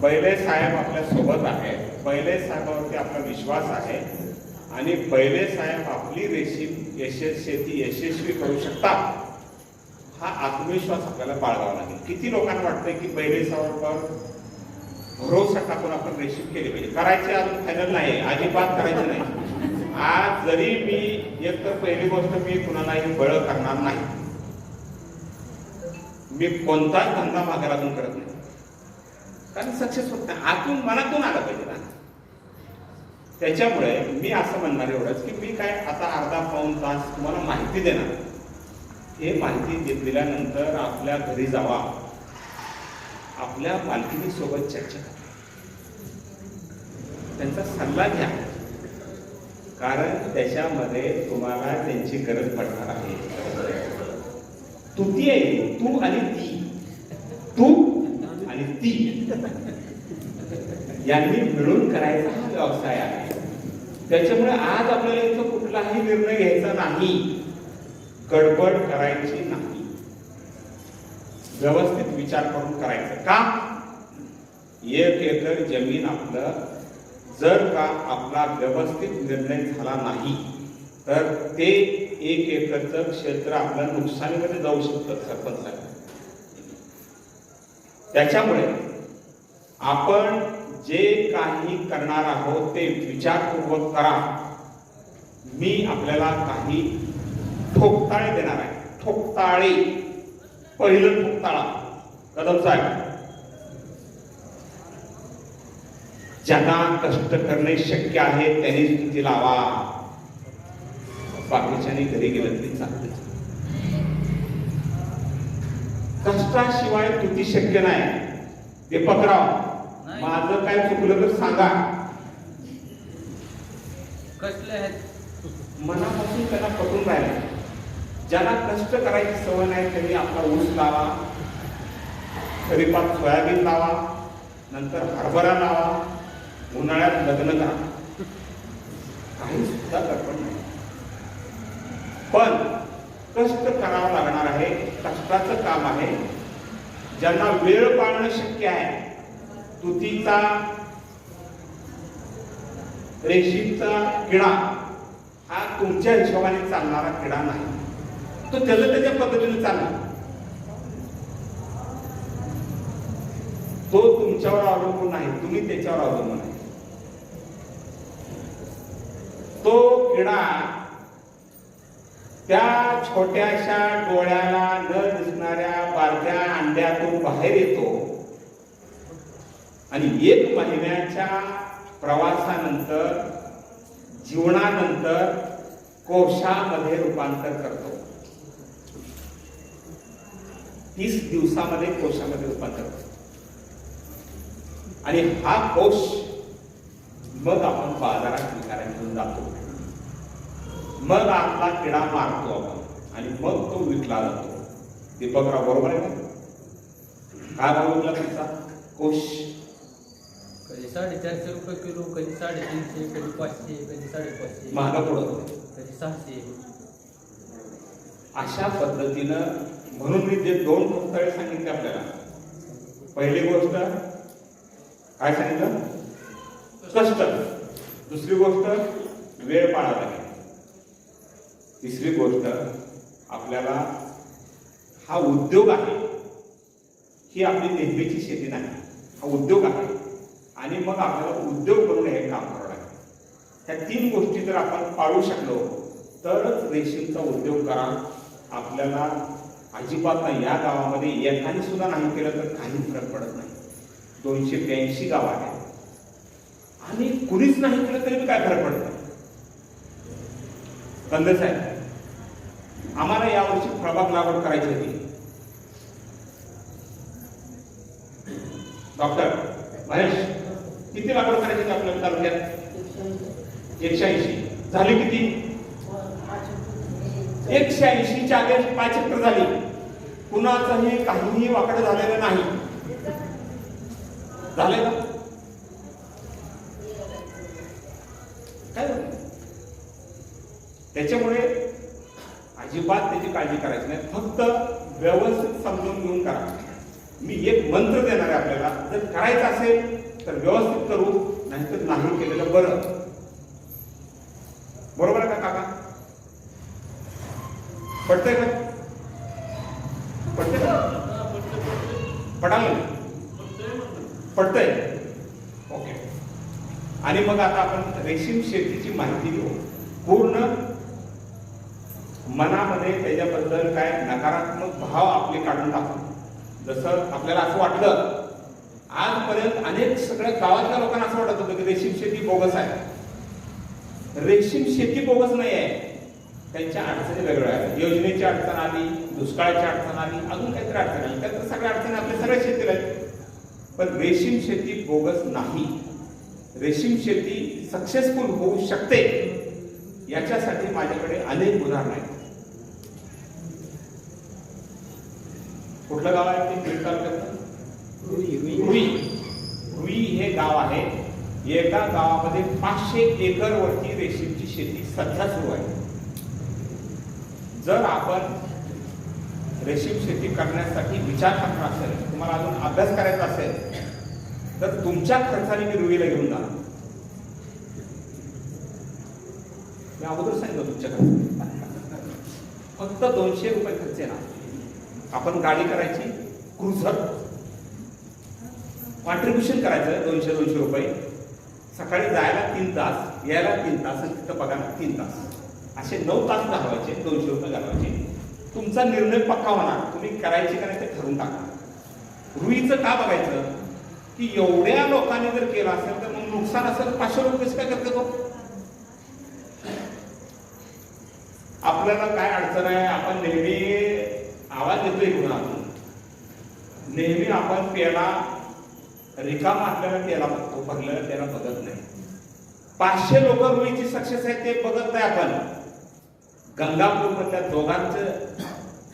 बैले साहेब आपल्या सोबत आहे, बैले साहेबावरती आपला विश्वास आहे आणि बैले साहेब आपली शेती यशस्वी करू शकतात हा आत्मविश्वास आपल्याला बाळगावा लागेल. किती लोकांना वाटतंय की बैले साहेबांवर भरोसा टाकून आपण रेशीम केली पाहिजे. करायचे अजून फायनल नाही, अजिबात करायचं नाही. आज जरी मी एक तर पहिली गोष्ट मी कुणालाही बळ करणार नाही, मी कोणताच धंदा मागे लागून करत नाही, कारण सक्सेस होत नाही. आतून मनातून आलं पाहिजे ना. त्याच्यामुळे मी असं म्हणणार एवढंच की मी काय आता अर्धा पाऊण तास तुम्हाला माहिती देणार. हे माहिती दिल्यानंतर आपल्या घरी जावा, आपल्या मालकिनी सोबत चर्चा करा, त्यांचा सल्ला घ्या, कारण त्याच्यामध्ये तुम्हाला त्यांची गरज पडणार आहे. तुती आहे, तू आणि ती, तू आणि ती यांनी मिळून करायचा हा व्यवसाय आहे. त्याच्यामुळे आज आपल्याला इथं कुठलाही निर्णय घ्यायचा नाही, गडबड करायची नाही, व्यवस्थित विचार करून करायचं. का 1 एकर जमीन आपलं जर का आपला व्यवस्थित निर्णय झाला नाही तर ते 1 एकरचं क्षेत्र आपल्या नुकसानीमध्ये जाऊ शकतं सरपंच साहेब. त्याच्यामुळे आपण जे काही करणार आहोत ते विचारपूर्वक करा. मी आपल्याला काही ठोकताळे देणार आहे. ठोकताळे, पहिलं ठोकताळा कदम साहेब, ज्यांना कष्ट करणे शक्य आहे त्यांनी स्तुती लावा, बाकीच्याने घरी गेलं तरी चालते. कष्टाशिवाय स्तुती शक्य नाही. दीपकराव, माझं काय चुकलं तर सांगा. कसले आहेत? मनापासून त्यांना पटून राहिलं. ज्यांना कष्ट करायची सवय नाही त्यांनी आपला ऊस लावा, खरीपात सोयाबीन लावा, नंतर हरभरा लावा, उन्हाळ्यात लग्न करा, काही सुद्धा गडबड नाही. पण कष्ट करावं लागणार आहे, कष्टाचं काम आहे. ज्यांना वेळ पाळणं शक्य आहे, तुतीचा रेशीमचा किडा हा तुमच्या हिशोबाने चालणारा किडा नाही, तो त्याच्या पद्धतीने चालणार. तो तुमच्यावर अवलंबून नाही, तुम्ही त्याच्यावर अवलंबून आहे. तो किडा त्या छोट्याशा डोळ्याला न दिसणाऱ्या बारक्या अंड्यातून बाहेर येतो आणि 1 महिन्याच्या प्रवासानंतर, जीवनानंतर कोशामध्ये रूपांतर करतो. 30 दिवसामध्ये कोशामध्ये रूपांतर करतो आणि हा कोश मग आपण बाजारात विकायला घेऊन जातो. मग आपला किडा मारतो आपण आणि मग तो विकला जातो. दीपकराव बरोबर आहे का? काय भाव विकला तुमचा कोश? कधी 450 रुपये किलो, कधी 350, कधी 500, कधी 550, महागा पडतो. कधी 600. अशा पद्धतीनं म्हणून मी जे 2 ठोकताळे सांगितले आपल्याला. पहिली गोष्ट काय सांगितलं? कष्ट. दुसरी गोष्ट वेळ पाळावा लागेल. तिसरी गोष्ट आपल्याला हा उद्योग आहे, ही आपली नेहमीची शेती नाही, हा उद्योग आहे आणि मग आपल्याला उद्योग करून हे काम करावं लागेल. ह्या 3 गोष्टी जर आपण पाळू शकलो तरच रेशीमचा उद्योग करा. आपल्याला अजिबात नाही, या गावामध्ये एकाने सुद्धा नाही केलं तर काही फरक पडत नाही. 282 गाव आहेत आणि कुणीच नाही केलं तरी काय फरक पडत नाही. कंदे साहेब, आम्हाला यावर्षी फळबाग लागवड करायची होती. डॉक्टर महेश, किती लागवड करायची होती आपल्या तालुक्यात? 180 झाली. किती? 180 च्या आगे 5 हेक्टर झाली. कुणाचंही काहीही वाकड झालेलं नाही. झाले ना? काय झालं? त्याच्यामुळे अजिबात त्याची काळजी करायची नाही. फक्त व्यवस्थित समजून घेऊन करा. मी एक मंत्र देणार आहे आपल्याला. जर करायचं असेल तर व्यवस्थित करू, नाहीतर नाही केलेलं बरं. बरोबर आहे का काका? पडतंय का? पडतंय का? पडाल? पडतंय. ओके. आणि मग आता आपण रेशीम शेतीची माहिती घेऊ. पूर्ण मनामध्ये त्याच्याबद्दल काय नकारात्मक भाव आपले काढून टाकू. जसं आपल्याला असं वाटलं, आजपर्यंत अनेक सगळ्या गावातल्या लोकांना असं वाटत होतं की रेशीम शेती बोगस आहे. रेशीम शेती बोगस नाही आहे. त्यांच्या अडचणी वेगवेगळ्या आहेत. योजनेची अडचण आली, दुष्काळाची अडचण आली, अजून काहीतरी अडचण आली. त्यात सगळ्या अडचणी आपल्या सगळ्या शेतीला आहेत. पण रेशीम शेती बोगस नाही. रेशीम शेती सक्सेसफुल होऊ शकते याच्यासाठी माझ्याकडे अनेक उदाहरण आहेत. कुठलं गाव आहे ते? बीड तालुक्यात रुई हे गाव आहे. एका गावामध्ये 500 एकर वरती रेशीमची शेती सध्या सुरू आहे. जर आपण रेशीम शेती करण्यासाठी विचार करणार असेल, तुम्हाला अजून अभ्यास करायचा असेल तर तुमच्या खर्चाने मी रुईला घेऊन जाणार. मी अगोदर सांगितलं तुमच्या खर्च फक्त 200 रुपये खर्च येणार. आपण गाडी करायची, क्रुझर कॉन्ट्रीब्युशन करायचं 200 रुपये. सकाळी जायला 3 तास, यायला 3 तास, तिथं बघायला 3 तास, असे 9 तास घालवायचे. 200 रुपये घालवायचे. तुमचा निर्णय पक्का होणार. तुम्ही करायची का नाही ते ठरवून टाका. रुईचं का बघायचं की एवढ्या लोकांनी जर केलं असेल तर मग नुकसान असेल. 500 रुपये काय करते तो? आपल्याला काय अडचण आहे? आपण नेहमी आवाज येतोय गुणातून. नेहमी आपण पेला रिकामा असलेला तेला बघतो, भरलेला तेला बघत नाही. 500 लोक रुईची सक्सेस आहे ते बघत नाही आपण. गंगापूर मधल्या दोघांचं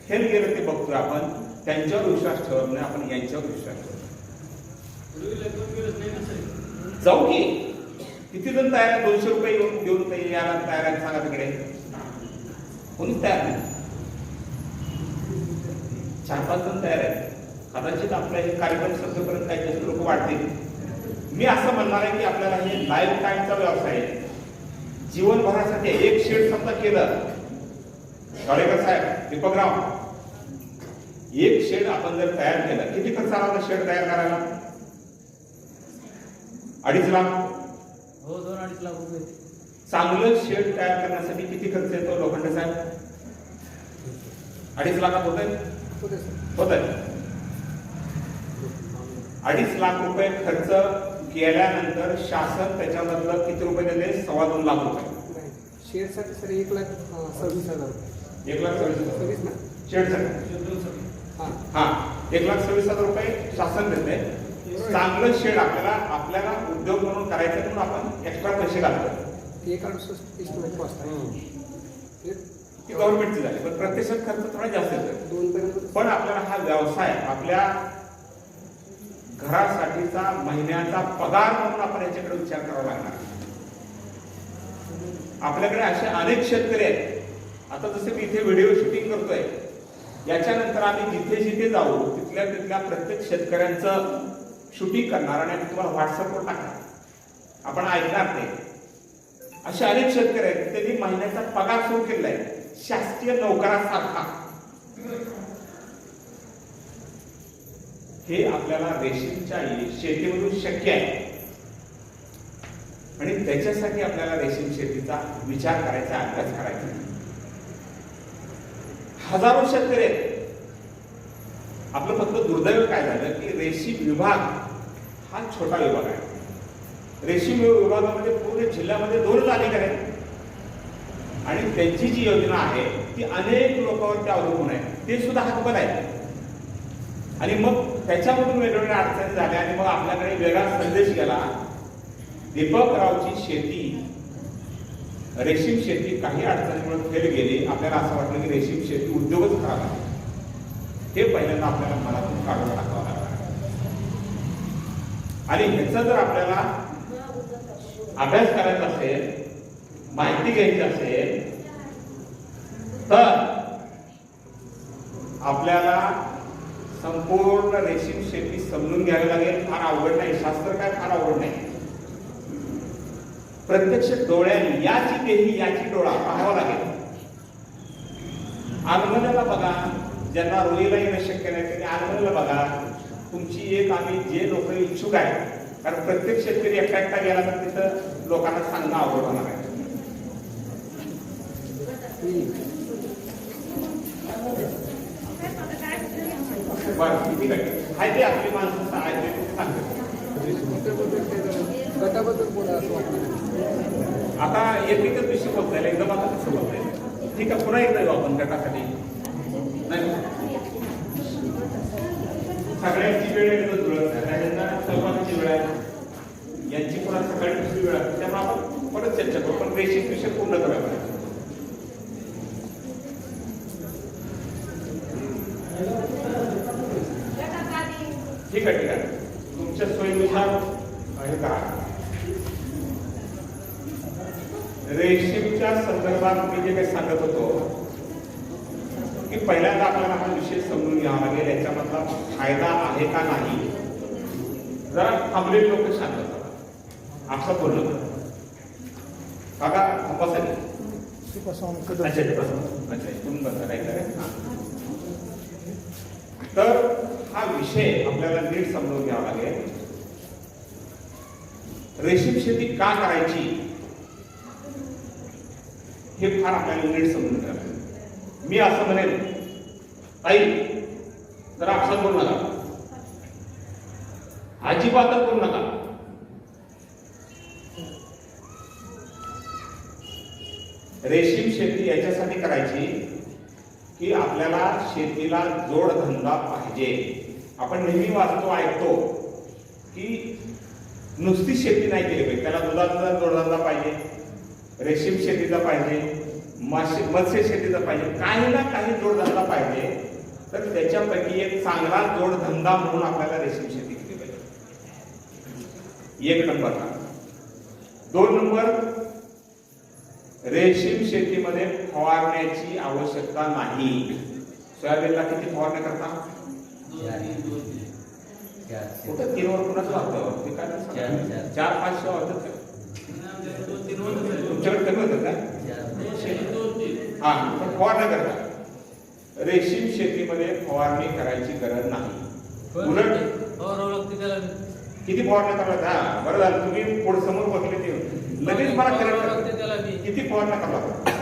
फेल गेलं ते बघतोय आपण. त्यांच्यावर विश्वास ठेवत नाही आपण, यांच्यावर विश्वास ठेवतो. जाऊ की किती जण तयार आहे? 200 रुपये देऊन यायला तयार आहे? सांगा तिकडे. कोणीच तयार नाही. 4-5 जण तयार आहेत. कदाचित आपल्या हे कार्यक्रम संपेपर्यंत काही जास्त लोक वाढतील. मी असं म्हणणार आहे की आपल्याला हे लाईफ टाईमचा व्यवसाय आहे. जीवनभरासाठी एक शेड समजा केलं, गाडेकर साहेब, दीपकराव, एक शेड आपण जर तयार केलं, किती खर्च आला शेड तयार करायला? 2.5 लाख. हो, 2-2.5 लाख रुपये. चांगलं शेड तयार करण्यासाठी किती खर्च येतो लोखंडे साहेब? 2.5 लाखात होत आहे. 2.5 लाख रुपये खर्च केल्यानंतर शासन त्याच्यामधलं किती रुपये देते? 2.25 लाख रुपये. शेअरसाठी सर 1,26,000 रुपये. 1,26,000 शेडसाठी. हा, 1,26,000 रुपये शासन देते. चांगलं शेड आपल्याला उद्योग म्हणून करायचं म्हणून आपण एक्स्ट्रा पैसे घालतो. 1,68 कॉस्ट आहे. ती गव्हर्नमेंटची झाली, पण प्रत्यक्षात खर्च थोडा जास्त येतो. 2 पण आपल्याला हा व्यवसाय आपल्या घरासाठीचा महिन्याचा पगार म्हणून आपण याच्याकडे विचार करावा लागणार. आपल्याकडे असे अनेक शेतकरी आहेत. आता जसे मी इथे व्हिडिओ शूटिंग करतोय, याच्यानंतर आम्ही जिथे जिथे जाऊ तिथल्या तिथल्या प्रत्येक शेतकऱ्यांचं शूटिंग करणार आणि आम्ही तुम्हाला व्हॉट्सअपवर टाकणार, आपण ऐकणार ते. असे अनेक शेतकरी आहेत त्यांनी महिन्याचा पगार सुरू केलेला आहे शासकीय नोकरासारखा. हे आपल्याला रेशीमच्या शेतीमधून शक्य आहे आणि त्याच्यासाठी आपल्याला रेशीम शेतीचा विचार करायचा, अभ्यास करायचा. हजारो शेतकरी आहेत. आपलं फक्त दुर्दैव काय झालं की रेशीम विभाग हा छोटा विभाग आहे. रेशीम विभागामध्ये पूर्ण जिल्ह्यामध्ये 2 अधिकारी आहेत आणि त्यांची जी योजना आहे ती अनेक लोकांवरती अवलंबून आहे, ते सुद्धा हातबल आहे. आणि मग त्याच्यामधून वेगवेगळ्या अडचणी झाल्या आणि मग आपल्याकडे वेगळा संदेश गेला. दीपकरावची शेती, रेशीम शेती काही अडचणीमुळे फेल गेली. आपल्याला असं वाटलं की रेशीम शेती उद्योगच खराब आहे. हे पहिल्यांदा आपल्याला मनातून काढून टाकावं लागलं. आणि ह्याचा जर आपल्याला अभ्यास करायचा असेल, माहिती घ्यायची असेल तर आपल्याला संपूर्ण रेशीम शेती समजून घ्यावी लागेल. फार अवघड नाही, शास्त्र काय फार अवघड नाही. प्रत्यक्ष डोळ्याने याची देही याची डोळा पाहावा लागेल. आगमनाला बघा, ज्यांना रोईला येणं शक्य नाही त्यांनी आगमनाला बघा. तुमची एक आम्ही जे लोक इच्छुक आहेत, कारण प्रत्येक शेतकरी एकटा एकटा गेला तर तिथं लोकांना सांगणं अवघड होणार आहे. बरं, किती काय आहे ते आपली माणसं सांगतात. गटाबद्दल बोला असं वाटतं. आता एकच विषय बोलता येईल, एकदम आता कसं बोलता येईल. ठीक आहे, पुन्हा एकदा येऊ आपण गटासाठी. नाही सगळ्यांची वेळ एकदम जुळत नाही, सहभागाची वेळ आहे, यांची पुन्हा सकाळी दुसरी वेळ आहे. त्यामुळे आपण परत चर्चा करू, पण रेशीम विषय पूर्ण करायला. ठीक आहे, ठीक आहे, तुमच्या सोयीनुसार हे करा. रेशीमच्या संदर्भात मी जे काही सांगत होतो की पहिल्यांदा आपल्याला हा विषय समजून घ्यावा लागेल, याच्यामधला फायदा आहे का नाही. जरा थांबलेले लोक शांत होतात, आपसा बोलणं काका थांबासाठी तर हा विषय आपल्याला नीट समजून घ्यावा लागेल. रेशीम शेती का करायची हे फार आपल्याला नीट समजून घ्यावं लागेल. मी असं म्हणेन, ताई जरा आपसात बोलू नका, अजिबातच बोलू नका. रेशीम शेती याच्यासाठी करायची की आपल्याला शेतीला जोडधंदा पाहिजे. आपण नेहमी वाचतो, ऐकतो की नुसती शेती नाही केली पाहिजे, त्याला दुधाचा जोडधंदा पाहिजे, रेशीम शेतीचा पाहिजे, मत्स्य शेतीचा पाहिजे, काही ना काही जोडधंदा पाहिजे. तर त्याच्यापैकी एक चांगला जोडधंदा म्हणून आपल्याला रेशीम शेती केली पाहिजे. 1 नंबर. 2 नंबर, रेशीम शेतीमध्ये फवारण्याची आवश्यकता नाही. सोयाबीनला किती फवारण्या करता? 3 वर कुणाच वाटतं ते काय 4-5 वाटत तुमच्याकडे कमी होतं का? हा, पण फवारण्या करता. रेशीम शेतीमध्ये फवारणी करायची गरज नाही. उलट किती फवारण्या करायला? हा, बरं झालं तुम्ही पुढे समोर बसले ते लगेच मला करेक्ट. किती फवारण्या करायला?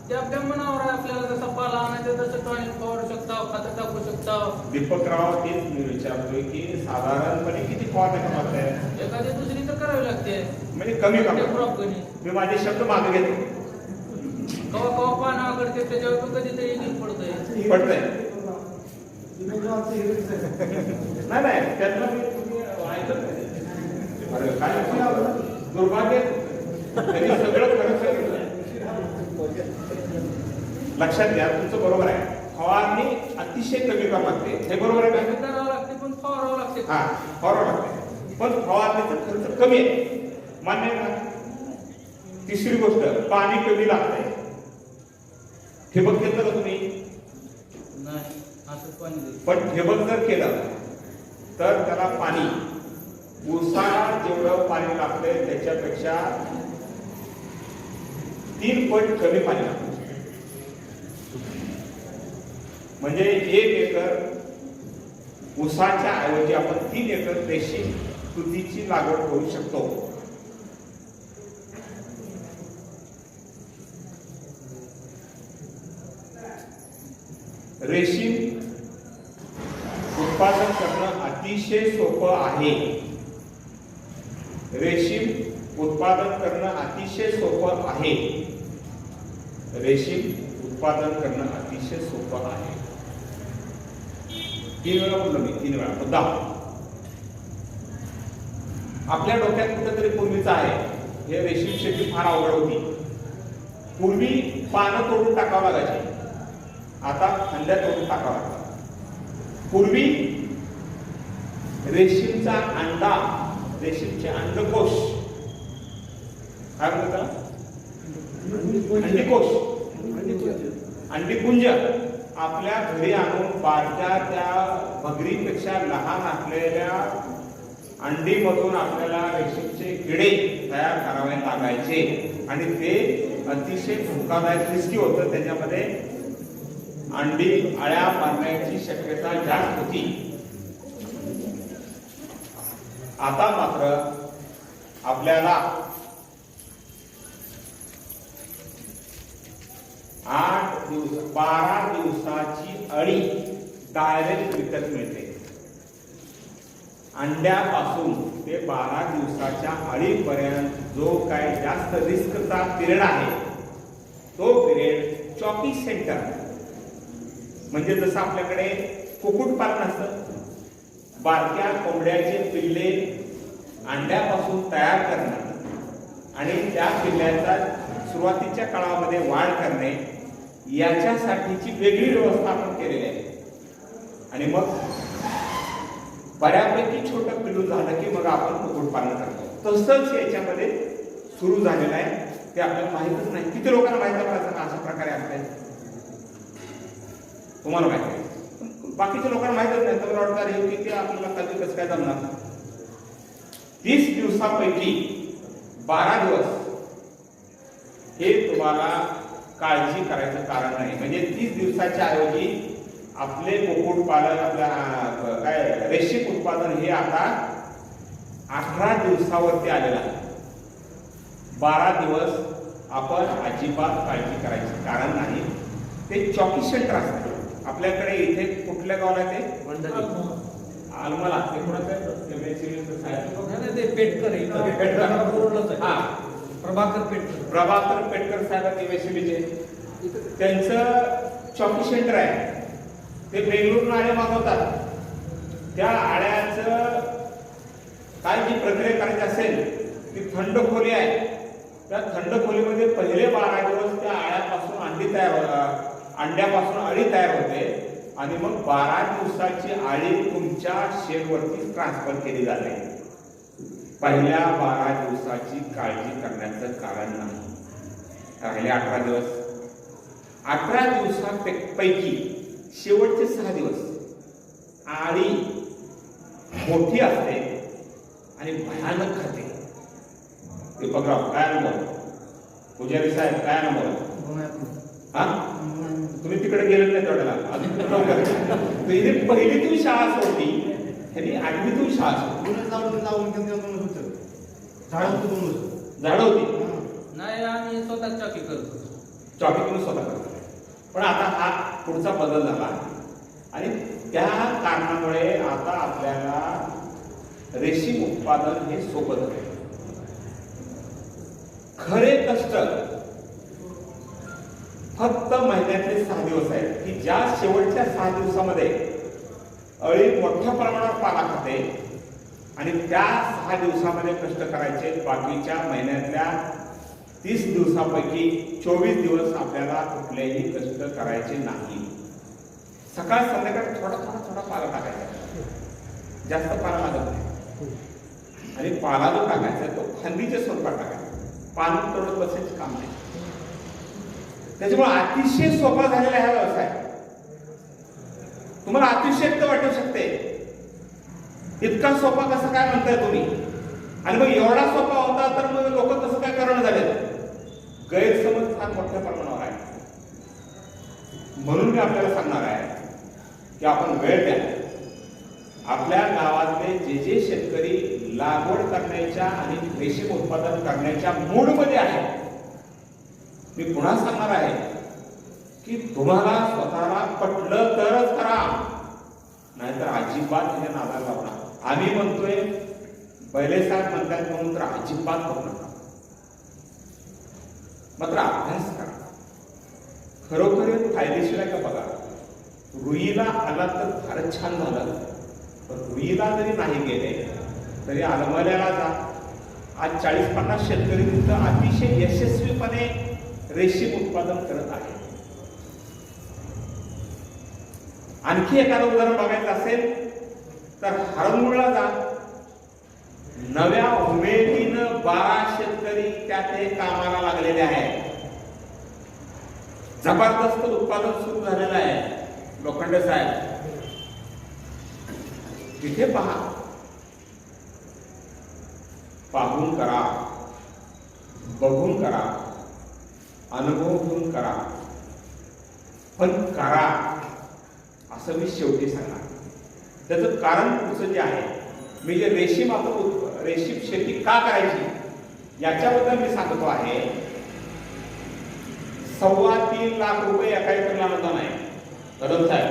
ते आपल्या मनावर आहे, आपल्याला जसं पाला आणायचं तसं टॉनिक फवारू शकता, खतं टाकू शकता. दीपकराव, तेच मी विचारतोय की साधारणपणे किती फवारण्या करायला? एखादी दुसरी तर करावी लागते, म्हणजे कमी कमी. मी माझे शब्द मागे घेतो. कवा कवा पानं करते त्याच्यावर कधीतरी नीट पडतंय. नाही नाही, त्यातलं मी तुम्ही ऐकत नाही. अरे काय दुर्भाग्य, त्यांनी सगळं खरं सांगितलं. लक्षात घ्या, तुमचं बरोबर आहे. फवारणी अतिशय कमी करावं लागते, हे बरोबर आहे का? करावं लागते पण फवारावं लागते. हा, फवारावं लागते, पण फवारणीचा खर्च कमी आहे, मान्य आहे का? तिसरी गोष्ट, पाणी कमी लागतंय. ठिबक घेतलं का तुम्ही? असं पाणी देतो. पण ठिबक जर केलं तर त्याला पाणी ऊसाला जेवढं पाणी लागतंय त्याच्यापेक्षा 3 पट कमी पाणी लागतं. म्हणजे 1 एकर ऊसाच्या ऐवजी आपण 3 एकर रेशीम तुतीची लागवड करू शकतो. रेशीम उत्पादन करणं अतिशय सोपं आहे. रेशीम उत्पादन करणं अतिशय सोपं आहे. रेशीम उत्पादन करणं अतिशय सोपं आहे. 3 वेळा बोललो मी, 3 वेळा मुद्दा. आपल्या डोक्यात कुठेतरी पूर्वीचं आहे हे रेशीम शेती फार अवघड होती. पूर्वी पानं तोडून टाकावं लागायची, आता फांद्या तोडून टाकावं लागतात. पूर्वी रेशीमचा अंडा, रेशीमचे अंडकोश काय म्हणतात, अंडीकोश, अंडीपुंज आपल्या घरी आणून बारक्या त्या भगरीपेक्षा लहान असलेल्या अंडीमधून आपल्याला रेशीमचे किडे तयार करावे लागायचे आणि ते अतिशय धोकादायक रिस्की होतं. त्याच्यामध्ये अंडी अळ्या मारण्याची शक्यता जास्त होती. आता मात्र आपल्याला 12 दिवसाची अळी डायरेक्ट विकत मिळते. अंड्यापासून ते 12 दिवसाच्या अळीपर्यंत जो काय जास्त रिस्कचा पिरियड आहे तो पिरियड चॉकी सेंटर, म्हणजे जसं आपल्याकडे कुक्कुटपालन असतं, बारक्या कोंबड्याचे पिल्ले अंड्यापासून तयार करणं आणि त्या पिल्ल्याचा सुरुवातीच्या काळामध्ये वाढ करणे याच्यासाठीची वेगळी व्यवस्था आपण केलेली आहे. आणि मग बऱ्यापैकी छोटं पिल्लू झालं की मग आपण कुक्कुटपालन करतो. तसंच याच्यामध्ये सुरू झालेलं आहे. ते आपल्याला माहितच नाही. किती लोकांना माहिती आहे अशा प्रकारे असते? तुम्हाला माहिती आहे, बाकीच्या लोकांना माहितच नाही. तर वाटतं अरे की ते आपल्याला कधी कसं काय जमणार. 30 दिवसापैकी 12 दिवस हे तुम्हाला काळजी करायचं कारण नाही. म्हणजे 30 दिवसाच्या ऐवजी आपले कुक्कुटपालन, आपल्या काय रेशीम उत्पादन हे आता 18 दिवसावरती आलेलं आहे. 12 दिवस आपण अजिबात काळजी करायची कारण नाही. ते चॉकी सेंटर असतात आपल्याकडे. इथे कुठल्या गावाला ते आलमला, ते कोणाचं ते पेटकर प्रभाकर पेटकर साहेब एमएससीबीचे, त्यांचं चॉकी सेंटर आहे. ते बेंगळूरून आळे मागवतात. त्या आळ्याचं काय जी प्रक्रिया करायची असेल ती थंड खोली आहे. त्या थंड खोलीमध्ये पहिले 12 दिवस त्या आळ्यापासून अंड्यापासून अळी तयार होते आणि मग 12 दिवसाची अळी तुमच्या शेडवरती ट्रान्सफर केली जाते. पहिल्या 12 दिवसाची काळजी करण्याचं कारण नाही. राहिले 18 दिवस. 18 दिवसापैकी शेवटचे 6 दिवस आळी मोठी असते आणि भयानक खाते. दीपकराव काय अनुभव? पुजारी साहेब काय अनुभव? हा, तुम्ही तिकडे गेले नाही तेवढ्याला अजून लवकर. इथे पहिलीतून शाळा सोडली, त्यांनी 8वीतून शाळा सोडली. झाड होती नाही, आम्ही स्वतः चॉकी करतो. चॉकी तुम्ही स्वतः करतो. पण आता हा पुढचा बदल झाला आणि त्या कारणामुळे आता आपल्याला रेशीम उत्पादन हे सोपं झालं. खरे कष्ट फक्त महिन्यातले 6 दिवस आहेत की ज्या शेवटच्या 6 दिवसामध्ये अळी मोठ्या प्रमाणावर पाला खाते आणि त्या 6 दिवसामध्ये कष्ट करायचे. बाकीच्या महिन्यातल्या 30 दिवसापैकी 24 दिवस आपल्याला कुठलेही कष्ट करायचे नाही. सकाळ संध्याकाळ थोडा थोडा थोडा पाला टाकायचा, जास्त पाला लागत नाही. आणि पाला जो टाकायचा तो फांदीच्या स्वरूपात टाकायचा. पानं तोडत बसायचे काम नाही. त्याच्यामुळे अतिशय सोपा झालेला हा व्यवसाय. तुम्हाला अतिशयोक्त वाटू शकते, इतका सोपा कसं काय म्हणताय तुम्ही? आणि मग एवढा सोपा होता तर मग लोक कसं काय करणं झाले? गैरसमज फार मोठ्या प्रमाणावर आहे. म्हणून मी आपल्याला सांगणार आहे की आपण वेळ द्या. आपल्या गावातले जे शेतकरी लागवड करण्याच्या आणि रेशीम उत्पादन करण्याच्या मूडमध्ये आहेत, मी पुन्हा सांगणार आहे की तुम्हाला स्वतःला पटलं तरच करा, नाहीतर अजिबात हे नादाला लावू नका. आम्ही म्हणतोय, बैले साहेब म्हणतात म्हणून तर अजिबात करू नका. मात्र अभ्यास करा. खरोखर फायदेशीर आहे का बघा. रुईला आला तर फारच छान झालं, पण रुईला जरी नाही गेले तरी आलमल्याला जा. आज 40-50 शेतकरी तिथं अतिशय यशस्वीपणे रेशीम उत्पादन करत आहे. आणखी एखादं उदाहरण बघायचं असेल तर हरंगुळला जा. नव्या उमेदीनं 12 शेतकरी त्या ते कामाला लागलेले आहेत. जबरदस्त उत्पादन सुरू झालेलं आहे. लोखंडे साहेब तिथे पहा, पाहून करा, बघून करा, अनुभव घेऊन करा, पण करा असं मी शेवटी सांगणार. त्याचं कारण पुढचं जे आहे, मी जे रेशीम शेती का करायची याच्याबद्दल मी सांगतो आहे. 3.25 लाख रुपये एका एकरला अनुदान आहे. कदम साहेब,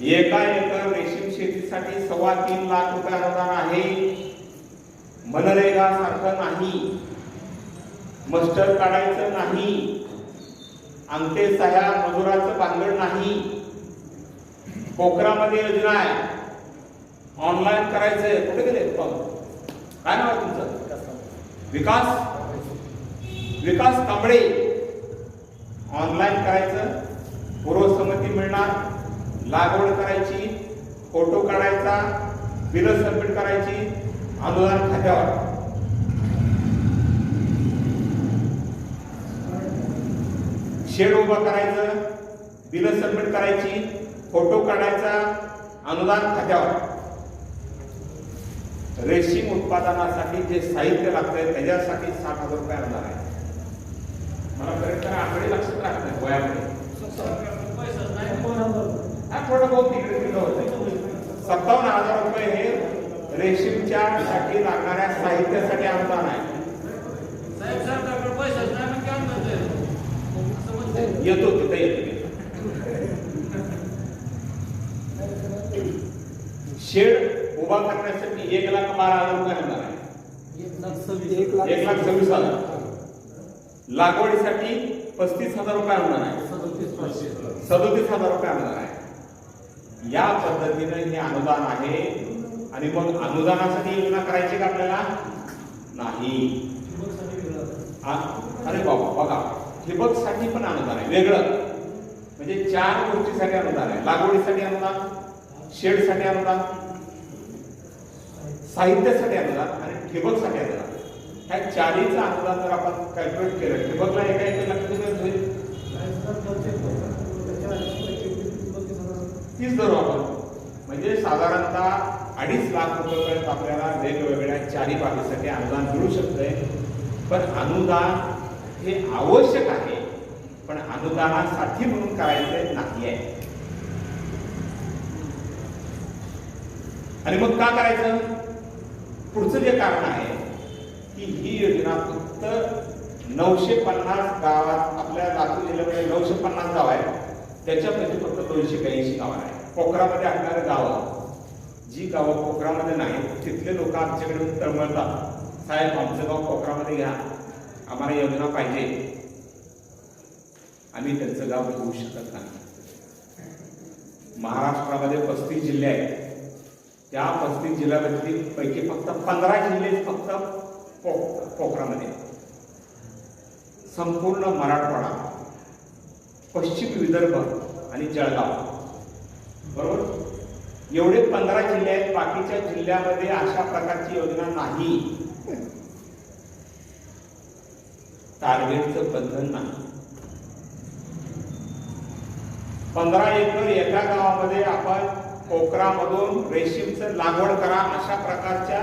एका एकर रेशीम शेतीसाठी 3.25 लाख रुपये अनुदान आहे. मनरेगा सारखं नाही, मस्टर काढायचं नाही, अंगठे सह्या मजुराचं भांगड नाही. पोखरामध्ये योजना आहे, ऑनलाईन करायचंय. कुठे गेले? काय नाव आहे तुमचं? विकास कांबळे. ऑनलाईन करायचं, पूर्वसंमती मिळणार, लागवड करायची, फोटो काढायचा, बिल सबमिट करायची, अनुदान खात्यावर. शेड उभं करायचं, बिल सबमिट करायची, फोटो काढायचा, अनुदान खात्यावर. रेशीम उत्पादनासाठी जे साहित्य लागतंय त्याच्यासाठी 60,000 रुपये अनुदान आहे. मला करेक्ट आकडे लक्षात राहत नाही वयामध्ये. थोडं बहुत तिकडे तिकडे होते. 57,000 रुपये हे रेशीमच्या साठी लागणाऱ्या साहित्यासाठी अनुदान आहे. येतो तिथे येतो. शेड उभा करण्यासाठी 1,12,000 रुपये अनुदान आहे. 1,26,000. लागवडीसाठी 35,000 रुपये अनुदान आहे. 37,000 रुपये अनुदान आहे. या पद्धतीने हे अनुदान आहे. आणि मग अनुदानासाठी योजना करायची का आपल्याला? नाही. अरे बाबा बघा, ठिबक साठी पण अनुदान आहे वेगळं. म्हणजे 4 गोष्टीसाठी अनुदान आहे. लागवडीसाठी अनुदान, शेडसाठी अनुदान, साहित्यासाठी अनुदान आणि ठिबकसाठी अनुदान. ह्या 4चं अनुदान जर आपण कॅल्क्युलेट केलं, ठिबकला एका एकरला किती मिळत होईल? 30 धरू आपण. म्हणजे साधारणतः 2.5 लाख रुपयापर्यंत आपल्याला वेगवेगळ्या 4ही बाबीसाठी अनुदान मिळू शकतंय. पण अनुदान हे आवश्यक आहे, पण अनुदानासाठी म्हणून करायचं नाही आहे. आणि मग का करायचं? पुढचं जे कारण आहे की ही योजना फक्त 950 गावात, आपल्या लातूर जिल्ह्यामध्ये 950 गाव आहेत, त्याच्यापैकी फक्त 280 गाव आहे. पोखरामध्ये असणारे गाव, जी गावं पोखरामध्ये नाहीत तिथले लोक आमच्याकडे तळमळतात, साहेब आमचं गाव पोखरामध्ये घ्या, आम्हाला योजना पाहिजे. आम्ही त्यांचं गाव घेऊ शकत नाही. महाराष्ट्रामध्ये 35 जिल्हे आहेत. त्या 35 जिल्ह्यापैकी फक्त 15 जिल्हे फक्त पोखरामध्ये. संपूर्ण मराठवाडा, पश्चिम विदर्भ आणि जळगाव, बरोबर, एवढे 15 जिल्हे आहेत. बाकीच्या जिल्ह्यामध्ये अशा प्रकारची योजना नाही. टार्गेटचं बंधन नाही. 15 एकर एका गावामध्ये आपण पोखरामधून रेशीमचं लागवड करा अशा प्रकारच्या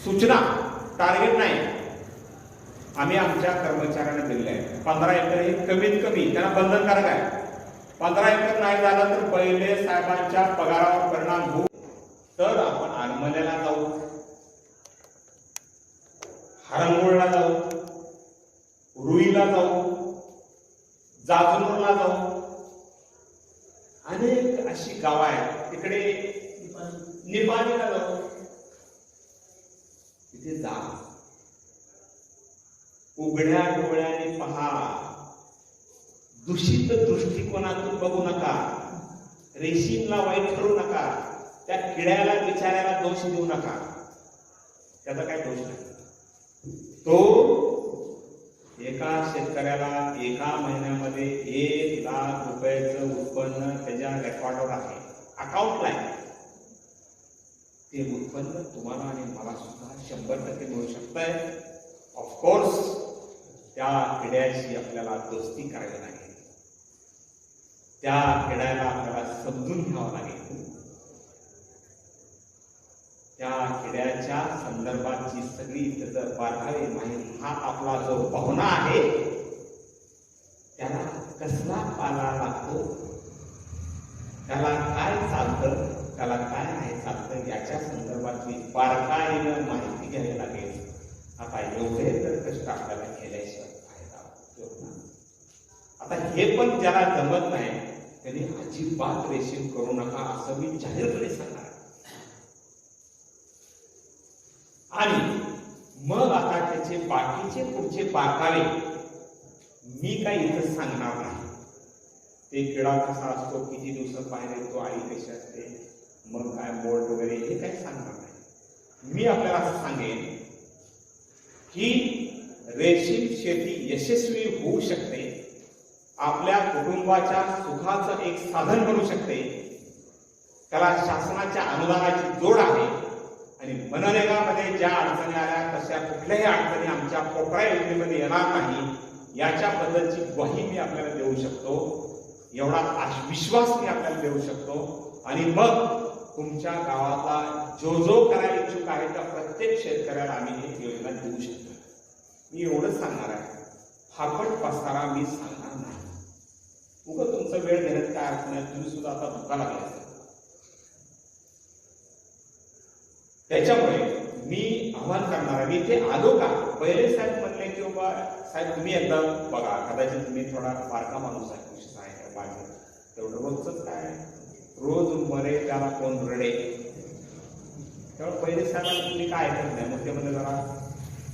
सूचना, टार्गेट नाही, आम्ही आमच्या कर्मचाऱ्यांना दिलेले आहे. 15 एकर हे कमीत कमी त्यांना बंधनकारक आहे. 15 एकर नाही झालं तर पहिले साहेबांच्या पगारावर परिणाम होऊ. तर आपण आरमल्याला जाऊ, हरंगोळला जाऊ, रुईला जाऊ, जाजनूरला जाऊ, अनेक अशी गावं आहेत तिकडे, निपाणीला जाऊ, तिथे जा, उघड्या डोळ्याने पहा, दूषित दृष्टिकोनातून बघू नका, रेशीमला वाईट ठरवू नका, त्या किड्याला बिचाऱ्याला दोष देऊ नका, त्याचा काय दोष नाही. तो एका शेतकऱ्याला एका महिन्यामध्ये 1 लाख रुपयाचं उत्पन्न त्याच्या रेकॉर्डवर आहे, अकाउंटला आहे. ते उत्पन्न तुम्हाला आणि मला सुद्धा 100% मिळू शकतंय. ऑफकोर्स त्या किड्याशी आपल्याला दोस्ती करावी लागेल, त्या किड्याला आपल्याला समजून घ्यावं लागेल, त्या किड्याच्या संदर्भाची सगळी त्याचं बारकावे माहिती, हा आपला जो पाहुणा आहे त्याला कसला पाला लागतो, त्याला काय चालतं, त्याला काय नाही चालतं, याच्या संदर्भातली बारकाईनं माहिती घ्यावी लागेल. आता एवढे तर कष्ट आपल्याला केल्याशिवाय फायदा. आता हे पण ज्याला जमत नाही त्यांनी अजिबात रेशीम करू नका असं मी जाहीरपणे सांगणार. आणि मग आता त्याचे बाकीचे पुढचे बारकावे मी काही इथं सांगणार नाही. ते किडा कसा असतो, किती दिवसात बाहेर येतो, आई कशी असते, मग काय बोर्ड वगैरे, हे काही सांगणार नाही. मी आपल्याला असं सांगेन की रेशीम शेती यशस्वी होऊ शकते, आपल्या कुटुंबाच्या सुखाचं एक साधन बनू शकते, त्याला शासनाच्या अनुदानाची जोड आहे. आणि मनरेगामध्ये ज्या अडचणी आल्या तशा कुठल्याही अडचणी आमच्या पोखरा योजनेमध्ये येणार नाही याच्याबद्दलची ग्वाही मी आपल्याला देऊ शकतो, एवढा विश्वास मी आपल्याला देऊ शकतो. आणि मग तुमच्या गावाला जो करायला इच्छुक आहे त्या प्रत्येक शेतकऱ्याला आम्ही एक योजना देऊ शकतो. मी एवढंच सांगणार आहे, फापट पसारा मी सांगणार नाही. उगाच तुमचा वेळ घेण्यात काय अर्थ नाही, तुम्ही सुद्धा आता धोका लागला. त्याच्यामुळे मी आव्हान करणार आहे, मी इथे आलो का, पहिले साहेब म्हणले की बाबा साहेब तुम्ही एकदा बघा, कदाचित तुम्ही थोडा बारका माणूस आहे, खुश आहे, माझं तेवढं रोजच काय, रोज मरे त्याला कोण रडे, तेव्हा पहिले साहेबांना तुम्ही काय ऐकत नाही. मग ते म्हणजे जरा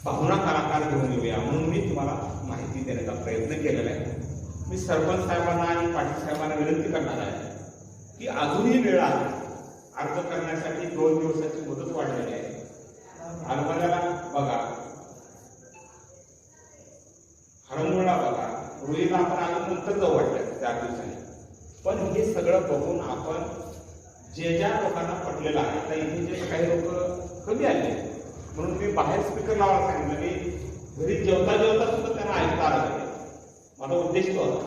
पाहुणा कलाकार घेऊन येऊया म्हणून मी तुम्हाला माहिती देण्याचा प्रयत्न केलेला आहे. मी सरपंच साहेबांना आणि पाटील साहेबांना विनंती करणार आहे की अजूनही वेळ आहे, अर्ज करण्यासाठी 2 दिवसाची मुदत वाढलेली आहे. आलमल्याला बघा, हरंगोळला बघा, रुईला आपण अजून नंतर जाऊ वाटलं 4 दिवसांनी. पण हे सगळं बघून आपण ज्या लोकांना पटलेलं आहे, आता इथे जे काही लोक कमी आले म्हणून मी बाहेर स्पीकर लावायला सांगितलं, मी घरी जेवता सुद्धा त्यांना ऐकता आलं पाहिजे, माझा उद्देश तो होता.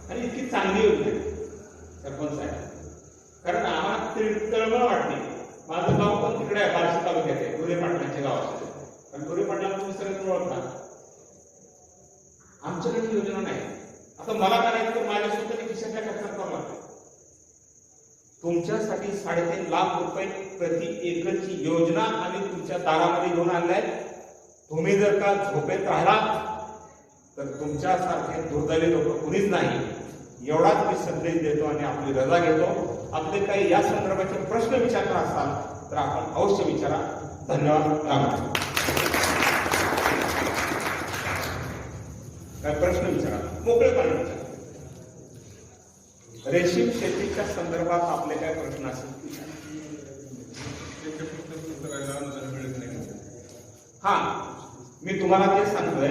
आणि इतकी चांगली होती सरपंच साहेब, कारण आम्हाला तळमळ वाटली. माझं गाव पण तिकडे आहे, बार्शी तालुक्यात आहे, गुरे पाटणाच्या गावात. कारण गुरे पाटणा तुम्ही सगळ्यात ओळखता. आमच्याकडे योजना नाही. आता मला करायचं तर माझ्या स्वतःच्या खिशाच्या खर्चात करावं लागतं. तुमच्यासाठी 3.5 लाख रुपये प्रति एकरची योजना आम्ही तुमच्या दारामध्ये घेऊन आणलाय. तुम्ही जर का झोपेत राहिलात तर तुमच्यासारखे दुर्दैवी लोक कुणीच नाही, एवढाच मी संदेश देतो आणि आपली रजा घेतो. आपले काही या संदर्भाचे प्रश्न विचारणार असाल तर आपण अवश्य विचारा. धन्यवाद. राम. काय प्रश्न विचारा, मोकळेपणे विचारा. रेशीम शेतीच्या संदर्भात आपले काय प्रश्न असतील? हा, मी तुम्हाला ते सांगतोय,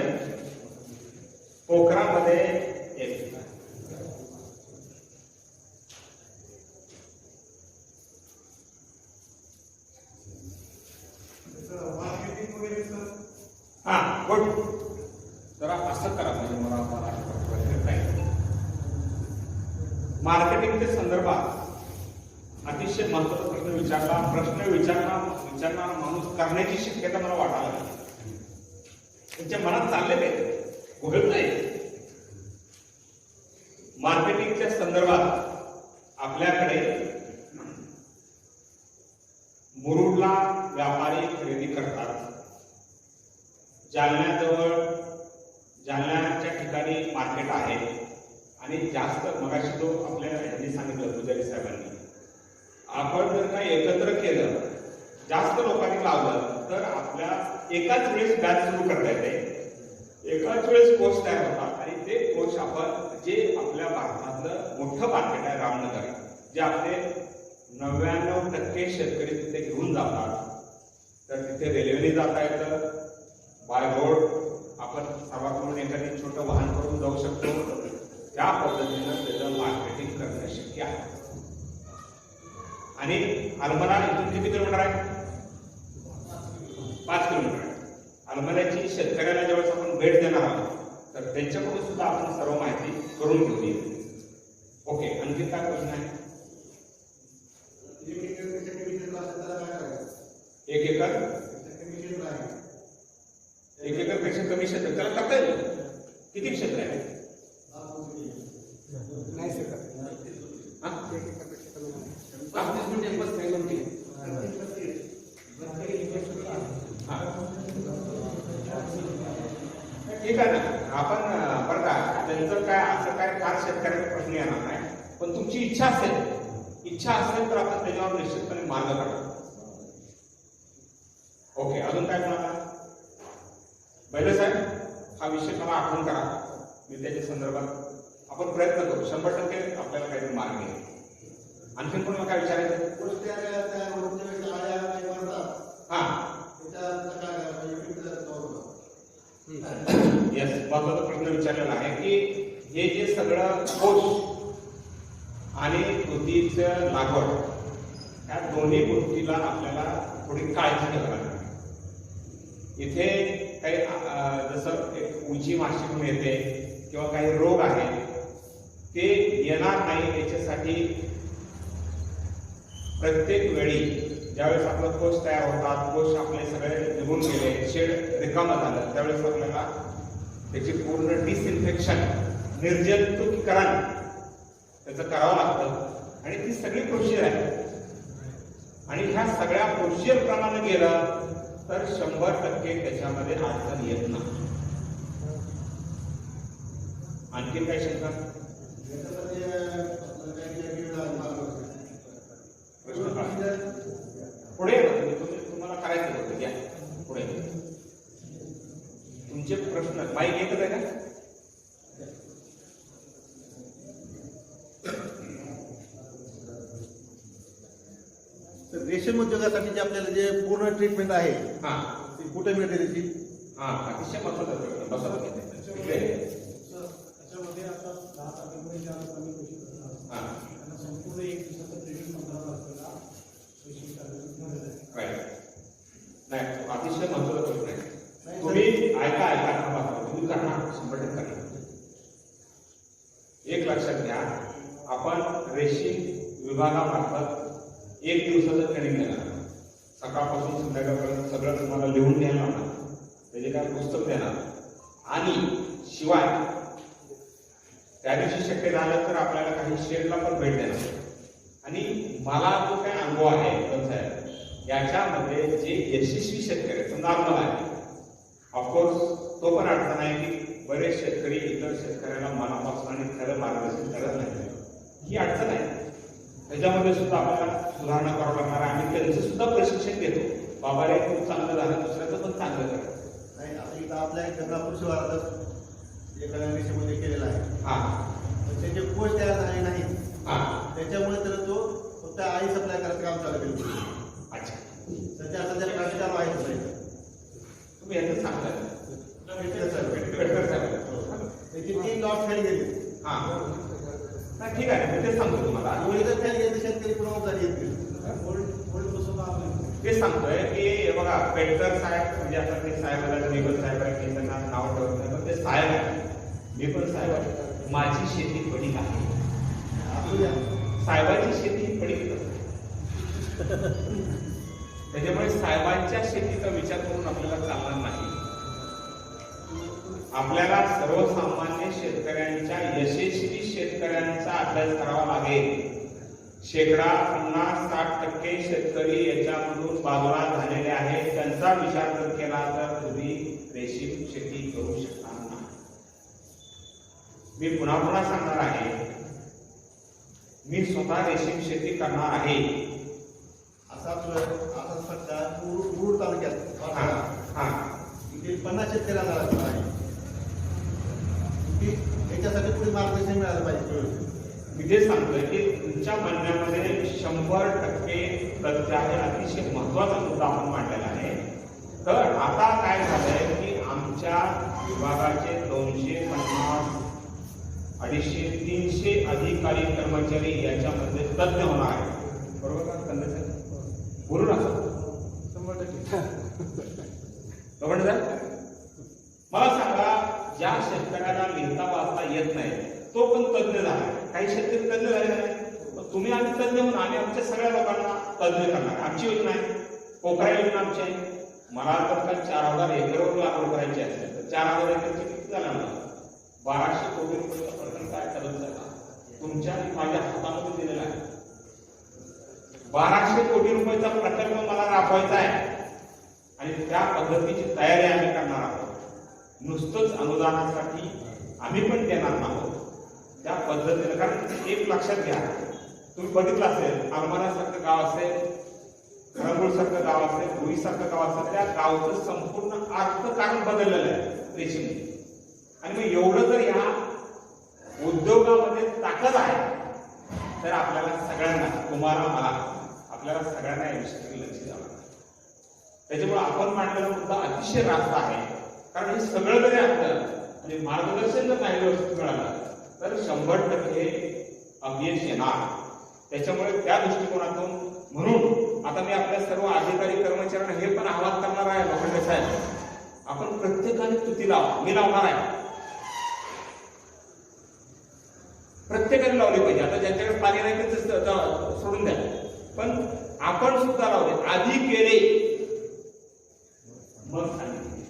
पोखरामध्ये हा गुड. जरा असं करा म्हणजे मला मार्केटिंगच्या संदर्भात अतिशय महत्त्वाचा प्रश्न विचारणारा माणूस करण्याची शक्यता मला वाटायला लागली. त्यांच्या मनात चाललेलं आहे, उघड नाही. मार्केटिंगच्या संदर्भात आपल्याकडे मुरुडला व्यापारी खरेदी करतात. जालन्याच्या ठिकाणी मार्केट आहे आणि जास्त मगाशी तो आपल्याला यांनी सांगितलं पुजारी साहेबांनी, आपण जर का एकत्र केलं, जास्त लोकांनी लावलं तर आपल्या एकाच वेळेस बॅच सुरू करता येते, एकाच वेळेस कोच तयार होतात आणि ते कोच आपण जे आपल्या भारतातलं मोठं मार्केट आहे रामनगर, जे आपले 99% शेतकरी तिथे घेऊन जातात, तर तिथे रेल्वेने जाता येतं, बाय रोड आपण सर्वांकडून एखादी छोटं वाहन करून जाऊ शकतो. त्या पद्धतीनं त्याचं मार्केटिंग करणं शक्य आहे. आणि अलमरा इथून किती किलोमीटर आहे? 5 किलोमीटर आहे. अलमऱ्याची शेतकऱ्याला ज्यावेळेस आपण भेट देणार आहोत तर त्यांच्याकडून सुद्धा आपण सर्व माहिती करून घेऊया. ओके, आणखी काय प्रश्न आहे? 1 एकर पेक्षा कमी क्षेत्र त्याला टाकता येईल. किती क्षेत्र आहे? नाही सर. ठीक आहे ना, आपण बरं का त्यांचं काय असं काय फार शेतकऱ्याचा प्रश्न येणार नाही, पण तुमची इच्छा असेल तर आपण त्याच्यावर निश्चितपणे मार्ग काढू. ओके, अजून काय म्हणाला? बैले साहेब, हा विषय मला आठवण करा, मी त्याच्या संदर्भात आपण प्रयत्न करू. 100% आपल्याला काहीतरी मार्ग मिळेल. आणखीन कोणाला काय विचारायचं? येस, महत्वाचा प्रश्न विचारलेला आहे की हे जे सगळं कोश आणि कृतीचं लागवड, या दोन्ही गोष्टीला आपल्याला थोडी काळजी घ्यावी लागते. इथे काही जसं एक उंची माशी म्हणून येते किंवा काही रोग आहे ते येणार नाही याच्यासाठी प्रत्येक वेळी ज्यावेळेस आपलं कोश तयार होतात, कोश आपले सगळे निघून गेले, शेड रिकामं झालं, त्यावेळेस आपल्याला त्याची पूर्ण डिसइन्फेक्शन, निर्जंतुकीकरण त्याचं करावं लागतं. आणि ती सगळी प्रोसिजर आहे. आणि ह्या सगळ्या प्रोसिजर प्रमाणे गेलं तर 100% त्याच्यामध्ये अडचण येत नाही. आणखी काय शंका? पुढे तुम्हाला करायचं होतं, घ्या पुढे तुमचे प्रश्न. माईक येतच आहे का? रेशीम उद्योगासाठी जे आपल्याला जे पूर्ण ट्रीटमेंट आहे ती कुठे मिळते त्याची? अतिशय महत्वाचा बसत घेते. त्याच्यामध्ये आता 10 तारखेपर्यंत आम्ही संपूर्ण 1 दिवसाचा ट्रेनिंग मंत्रालय असलेला नाही, अतिशय महत्वाचा प्रश्न आहे. तुम्ही ऐका तुम्ही करणार 100% करणार. एक लक्षात घ्या, आपण रेशीम विभागामार्फत 1 दिवसाचं ट्रेनिंग देणार. सकाळपासून संध्याकाळपर्यंत सगळं तुम्हाला लिहून घ्यायला लागणार, त्याचे काय पुस्तक देणार. आणि शिवाय त्या दिवशी शक्य झालं तर आपल्याला काही शेडला पण भेट देणार. आणि मला जो काय अनुभव आहे याच्यामध्ये जे यशस्वी शेतकरी नॉर्मल आहे, ऑफकोर्स तो पण अडचण आहे की बरेच शेतकरी इतर शेतकऱ्याला मनापासून आणि खरं मार्गदर्शन करत नाही, ही अडचण आहे. त्याच्यामध्ये सुद्धा आपल्याला सुधारणा करावं लागणार आहे. आम्ही त्यांचं सुद्धा प्रशिक्षण देतो. बाबा रे खूप चांगलं झालं, दुसऱ्याचं पण चांगलं करा. नाही, आता इथं आपल्या गंगापूर शिवारात एका रेषेमध्ये केलेला आहे. त्याचे कोच तयार झाले नाही, त्याच्यामुळे तर तो फक्त आई सप्लाय करायचं काम चालू केलं. अच्छा, सध्या प्रॅक्टिकल आहे. तुम्ही याचं सांगता त्याची 3 लॉट खाली गेली. नाही, ठीक आहे, मी तेच सांगतो तुम्हाला. जर खाली गेले शेतकरी पुन्हा उतारी येतील. तेच सांगतोय की बघा, पेटकर साहेब म्हणजे आता ते साहेब निगल साहेब आहे, मी त्यांना नाव ठेवत नाही, पण ते साहेब आहे. मी पण साहेब आहे. माझी शेती पडीक आहे. साहेबांची शेती ही पडीक असते. त्याच्यामुळे साहेबांच्या शेतीचा विचार करून आपल्याला चालणार नाही. आपल्याला सर्वसामान्य शेतकऱ्यांच्या, यशस्वी शेतकऱ्यांचा अभ्यास करावा लागेल. शेकडा 50-60% शेतकरी याच्यामधून बाजूला झालेले आहेत. त्यांचा विचार जर केला तर तुम्ही रेशीम शेती करू शकणार नाही. मी पुन्हा पुन्हा सांगणार आहे, मी स्वतः रेशीम शेती करणार आहे. असा सध्या मुरुड तालुक्यात इथे 50 शेतकऱ्यांना आहे की याच्यासाठी पुढे मार्गदर्शन मिळालं पाहिजे. मी ते सांगतोय की तुमच्या म्हणण्यामध्ये 100% तथ्य आहे. अतिशय महत्वाचा मुद्दा आपण मांडलेला आहे. तर आता काय झालंय की आमच्या विभागाचे 250, 250, 300 अधिकारी कर्मचारी याच्यामध्ये तज्ञ होणार आहे. बरोबर का? बोलू ना सर. 100%. मला सांगा, ज्या शेतकऱ्याला लिहिता वाचता येत नाही तो पण तज्ञ झाला. काही शेतकरी तज्ञ झाले नाही. तुम्ही आम्ही तज्ञ होऊन आम्ही आमच्या सगळ्या लोकांना तज्ञ करणार. आमची योजना आहे, पोखरा योजना आमची आहे. मला तर का 4000 एकरवर लागवड करायची असेल तर 4000 एकरची किती झाला? मला 1200 कोटी रुपयाचा प्रकल्प काय करत झाला तुमच्या माझ्या हातामध्ये दिलेला आहे. 1200 कोटी रुपयाचा प्रकल्प मला राबवायचा आहे आणि त्या पद्धतीची तयारी आम्ही करणार आहोत. नुसतंच अनुदानासाठी आम्ही पण देणार आहोत त्या पद्धतीने. कारण एक लक्षात घ्या, तुम्ही बघितलं असेल आलमानासारखं गाव असेल, खरंगुळसारखं गाव असेल, भुईसारखं गाव असेल, त्या गावचं संपूर्ण अर्थकारण बदललेलं आहे रेशीम. आणि मग एवढं जर ह्या उद्योगामध्ये ताकद आहे तर आपल्याला सगळ्यांना, तुम्हाला मला, आपल्याला सगळ्यांना या विषयाकडे लक्ष द्यावं लागतं. त्याच्यामुळे आपण मांडलेला मुद्दा अतिशय रास्त आहे. कारण हे सगळं जरी असलं आणि मार्गदर्शन जर नाही व्यवस्थित मिळालं तर 100% अपयश येणार. त्याच्यामुळे त्या दृष्टिकोनातून म्हणून आता मी आपल्या सर्व अधिकारी कर्मचाऱ्यांना हे पण आवाहन करणार आहे, लोखंडे साहेब, आपण प्रत्येकाने तुती लावा. मी लावणार आहे, प्रत्येकाने लावली पाहिजे. आता ज्यांच्याकडे पाणी नाही ते सोडून द्या, पण आपण सुद्धा लावले. आधी केले मग सांगितले.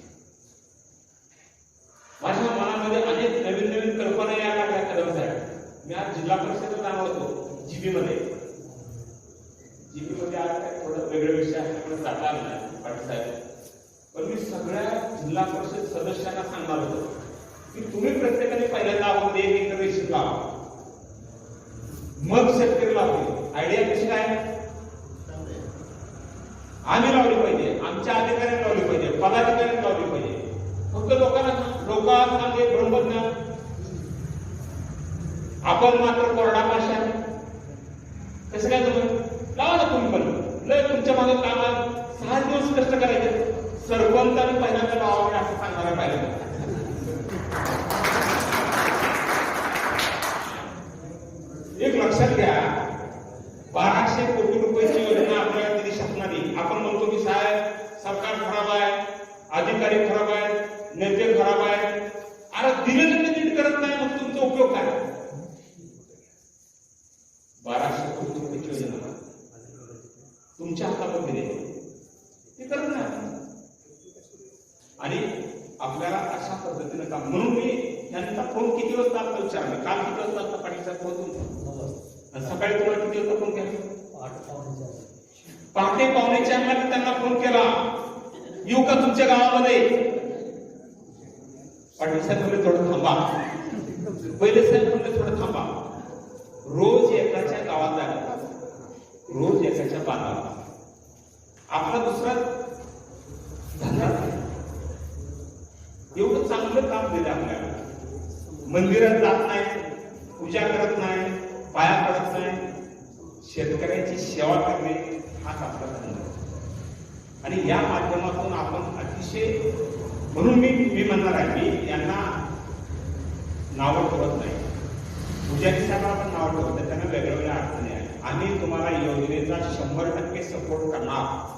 माझ्या मनामध्ये अनेक नवीन नवीन कल्पना यायला लागल्या. कदम साहेब, मी आज जिल्हा परिषदेत जाणार होतो जीबी मध्ये आज काय थोडं वेगळे विषय असल्यामुळे जाता आला नाही पाटील साहेब. पण मी सगळ्या जिल्हा परिषद सदस्यांना सांगणार होतो की तुम्ही प्रत्येकाने पहिल्यांदा आपण 1 एकर रेशीम लावा, मग शेतकरी लावतील. आयडिया कशी काय? आम्ही लावली पाहिजे, आमच्या अधिकाऱ्यांनी लावली पाहिजे, पदाधिकाऱ्यांनी लावली पाहिजे. फक्त लोकांना सांगे ब्रह्मज्ञान, आपण मात्र कोरडा भाषा. कसं काय जमलं? लावा ना तुम्ही पण. लय तुमच्या मागे कामात 6 दिवस कष्ट करायचे. सरपंचाने पहिल्यांदा लावावे असं सांगणार पाहिजे. एक लक्षात घ्या, 1200 कोटी रुपयाची योजना आपल्याला दिली शासनाने. आपण म्हणतो की साहेब सरकार खराब आहे, अधिकारी खराब आहे, नेते खराब आहे. अरे दिलेलं ते नीट करत नाही, मग तुमचा उपयोग काय? 1200 कोटी रुपयाची योजना तुमच्या हातामध्ये ते करत नाही. आणि आपल्याला अशा पद्धतीने काम. म्हणून मी त्यांचा फोन किती वाजता आता विचारला, काल किती वाजता आता पाटीलचा फोन, सकाळी तुम्हाला किती वाजता फोन केला? 5:45 ला त्यांना फोन केला, येऊ का तुमच्या गावामध्ये? पाटील साहेब म्हणले थोडं थांबा, पहिले साहेब म्हणले थोडं थांबा. रोज एकाच्या गावात जायला, रोज एकाच्या बांधाला. आपला दुसरा धंदा एवढं चांगलं काम दिलं आपल्याला. मंदिरात जात नाही, पूजा करत नाही, पाया पडत नाही, शेतकऱ्यांची सेवा करणे हाच आपला धंदा. आणि या माध्यमातून आपण अतिशय, म्हणून मी म्हणणार आहे की यांना नावं ठेवत नाही. पुजारी साहेबांना आपण नाव ठेवत नाही, त्यांना वेगळ्या वेगळ्या अडचणी आहे. आम्ही तुम्हाला योजनेचा 100% सपोर्ट करणार.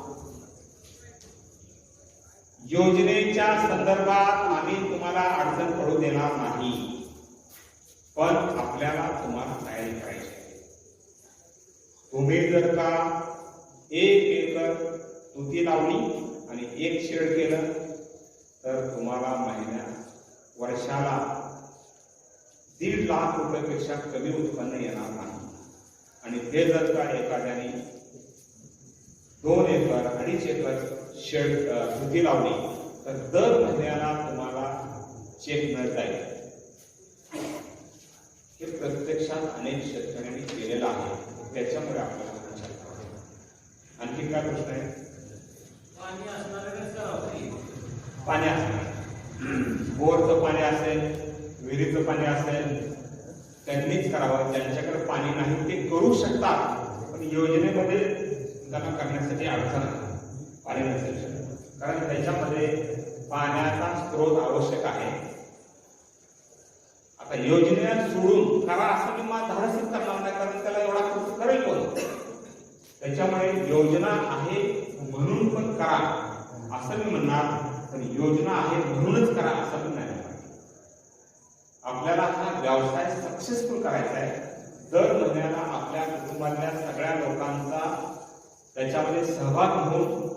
योजनेच्या संदर्भात आम्ही तुम्हाला अडचण पडू देणार नाही, पण आपल्याला तुम्हाला तयारी करायची आहे. तुम्ही जर का 1 एकर तुती लावली आणि 1 शेड केलं तर तुम्हाला वर्षाला 1.5 लाख रुपयापेक्षा कमी उत्पन्न येणार नाही. आणि ते जर का एखाद्याने 2 एकर 2.5 एकर शेड तुती लावली तर दर महिन्याला तुम्हाला चेक मिळत आहे. हे प्रत्यक्षात अनेक शेतकऱ्यांनी केलेलं आहे. त्याच्यामुळे आपल्याला विचार करावा. आणखी काय प्रश्न आहे? पाणी असणार, बोरचं पाणी असेल, विहिरीचं पाणी असेल, त्यांनीच करावं. ज्यांच्याकडे पाणी नाही ते करू शकतात, पण योजनेमध्ये त्यांना करण्यासाठी अडचण आहे. पाणी नसेल कारण त्याच्यामध्ये पाण्याचा स्रोत आवश्यक आहे. आता योजनेत सोडून करा असं मी धाडसच करणार नाही, कारण त्याला एवढा खर्च करेल कोण. त्याच्यामुळे योजना आहे म्हणून पण करा असं मी म्हणणार, पण योजना आहे म्हणूनच करा असं पण नाही. आपल्याला हा व्यवसाय सक्सेसफुल करायचा आहे. दर महिन्याला आपल्या कुटुंबातल्या सगळ्या लोकांचा त्याच्यामध्ये सहभाग होऊन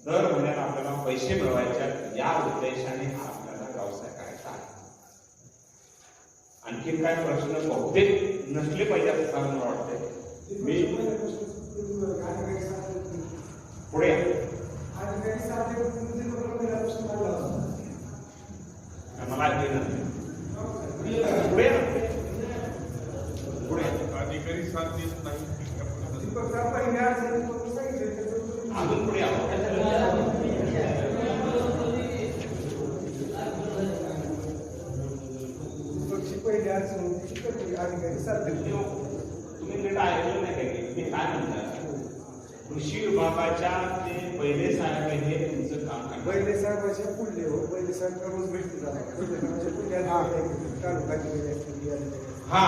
दर महिन्याला आपल्याला पैसे मिळवायचे, या उद्देशाने हा आपल्याला व्यवसाय करायचा आहे. आणखी काय प्रश्न बहुतेक नसले पाहिजे असं मला वाटते. मी पुढे मला पुढे पुढे अधिकारी साथ देत नाही. अजून पुढे पहिली अडचण होती की अधिकारी साथ देत नाही. तुम्ही नीट ऐकलं नाही का की ते काय म्हणतात? कृषी विभागाच्या ते पहिले साहेब हे तुमचं काम करतात. पहिले साहेबाच्या पुढले हो, पहिले साहेब रोज भेटते हा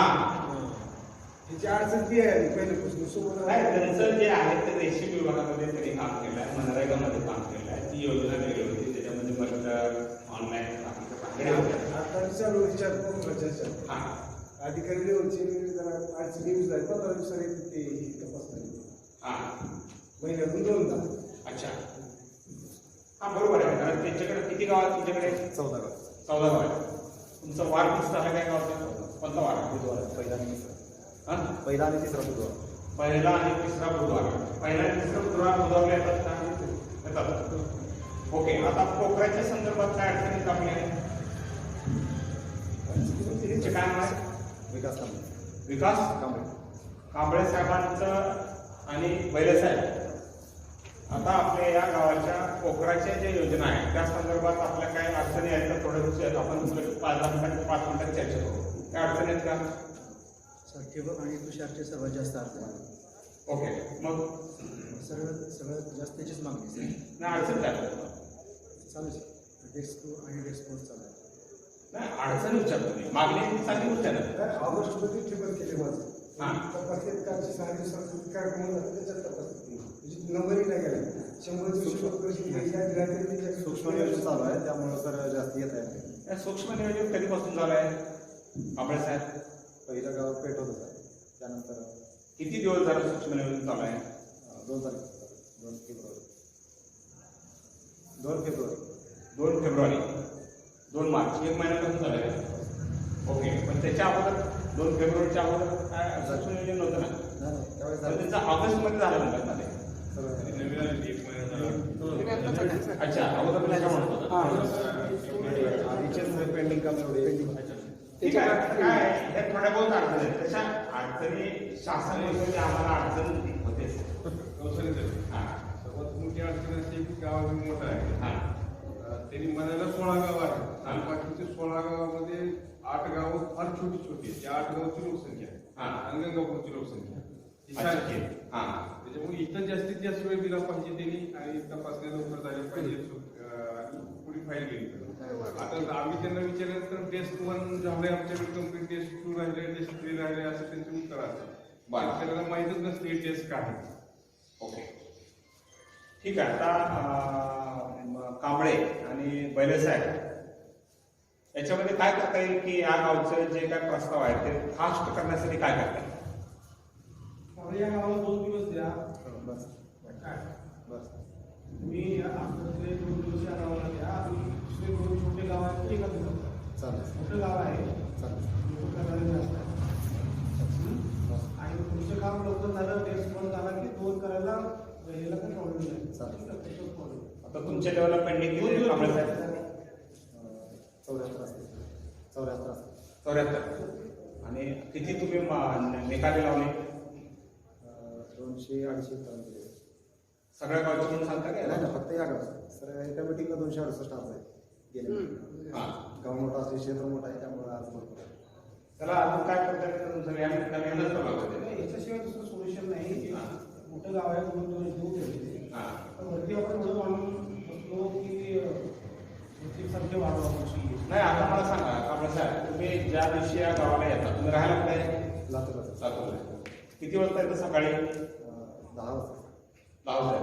त्याची अडचण ती आहे पहिल्यापासून सोबत त्यांचं जे आहे ते रेशीम विभागामध्ये त्यांनी काम केलं आहे, मनरेगामध्ये काम केलं आहे. ती योजना वेगळी होती, त्याच्यामध्ये मस्टर ऑनलाईन आता चालू चर्चा हा अधिकारी लेवलची जरा अडचणी यूज आहे. 15 दिवसांनी ते तपासणी हा महिन्यातून 2दा. अच्छा हा बरोबर आहे. कारण त्यांच्याकडे किती गाव आहेत? तुमच्याकडे 14 गाव. 14 गाव आहे. तुमचा वार किती झाला काय गावाचा? कोणता वार? बुधवार पहिला आणि पहिला आणि तिसरा बुधवार. पहिला आणि तिसरा बुधवार. पहिला आणि तिसरा बुधवारला येतात का? येतात. ओके. आता पोखऱ्याच्या संदर्भात काय अडचणी आपल्या काय नाव आहे? विकास कांबळे. विकास कांबळे साहेबांचं आणि बैले साहेब. आता आपल्या या गावाच्या पोखराच्या ज्या योजना आहेत त्या संदर्भात आपल्या काय अडचणी आहेत तर थोडं आपण 5 मिनिटात चर्चा करू. काय अडचणी आहेत का? ठिबक आणि तुषारचे सर्वात जास्त अडचण. ओके. मग सगळ्यात जास्त त्याचीच मागणी नाही अडचण काय चालू आहे. डेस्क आणि डेस्कपोर्ट चालू आहे. नाही अडचण विचारतो मी. मागणी चांगली गोष्ट आहे. ऑगस्टमध्ये ठिबक केले माझं. हां तपासले कालचे 6 दिवसात कार्यक्रम झाला त्याच्यात तपासले नंबरही नाही गेला. 100 दिवशी सूक्ष्म नियोजन चालू आहे, त्यामुळे सर जास्त येत आहे. सूक्ष्म नियोजन कधीपासून झालं आहे कांबळे साहेब? पहिलं गाव पेट होत होतं, त्यानंतर किती दिवस झालं सूक्ष्म नियोजन चालू आहे? 2 तारीख 2 फेब्रुवारी 2 फेब्रुवारी 2 मार्च 1 महिन्यापासून झालं आहे. ओके. पण त्याच्या अगोदर 2 फेब्रुवारीच्या अगोदर काय सूक्ष्म नियोजन नव्हतं ना? त्यावेळेस त्यांचं ऑगस्टमध्ये झालं म्हणतात ना ते. अच्छा अगोदर पण याच्या म्हणत होता. पेंडिंग काम पेंडिंग. ठीक आहे. काय हे थोड्या बहुत अडचणी आहेत. त्याच्या अडचणी शासन आम्हाला अडचण होतेच. सर्वात मोठी अडचण अशी की गाव मोठं आहे. त्यांनी म्हणायला 16 गाव आहे आणि बाकीच्या 16 गावामध्ये 8 गावं फार छोटी छोटी आहेत. त्या 8 गावाची लोकसंख्या आहे आणि गंगापूरची लोकसंख्या ही सारखी आहे. त्याच्यामुळे इथं जास्तीत जास्त वेळ दिला पाहिजे त्यांनी आणि तपासण्या लवकर झाल्या पाहिजे आणि पुढे फाईल गेली पाहिजे. आता आम्ही त्यांना विचारल्यानंतर टेस्ट 1 झाले आमच्याकडे कंप्लीट, टेस्ट 2 राहिले, टेस्ट 3 राहिले असं त्यांचं उत्तर असतं. आपल्याला माहीतच नसते टेस्ट काय. ओके ठीक आहे. आता कांबळे आणि बैले साहेब याच्यामध्ये काय करता येईल की या गावचं जे काय प्रस्ताव आहे ते फास्ट करण्यासाठी काय करता येईल? कांबळे या गावाला 2 दिवस द्या. बस काय बस तुम्ही आपल्याकडे 2 दिवस या गावाला द्या. आणि दुसरे 2 छोटे गाव आहेत ते एका दिवसात. चालेल मोठं गाव आहे चालेल लोक करायला जास्त आहे. आणि तुमचं काम लवकर झालं टेस्ट पण झाला की 2 करायला वेळेला काही प्रॉब्लेम नाही. चालेल. त्याच्यात problem. आता तुमच्या लेवलला पेंडिंग किती कांबळे साहेब? 74 असते 74 असते 74. आणि किती तुम्ही निकाली लावले? 200-250 पर्यंत गेले. सगळ्या गावचे म्हणून सांगता नाही का? ना फक्त या गावचं सर एका मिटिंगला 268 अर्ज आहे गेले. हा. गाव मोठा असते क्षेत्र मोठा आहे त्यामुळे आज भरपूर आहे. त्याला अजून काय करता येईल तुमचं या ठिकाणी येणंच बघावं. नाही, याच्याशिवाय दुसरं सोल्युशन नाही. मोठं गाव आहे 2 दिवस देऊ द्यायचे. हा. पण वरती आपण एवढं मानून बसलो की वरती संख्या वाढवा आमची. नाही, आता मला सांगा कांबळे साहेब, तुम्ही ज्या दिवशी या गावाला येता तुम्ही राहायला कुठे आहे? लातूरला लातूरला. किती वाजता येतं सकाळी? 10 वाजता 10 वाजता.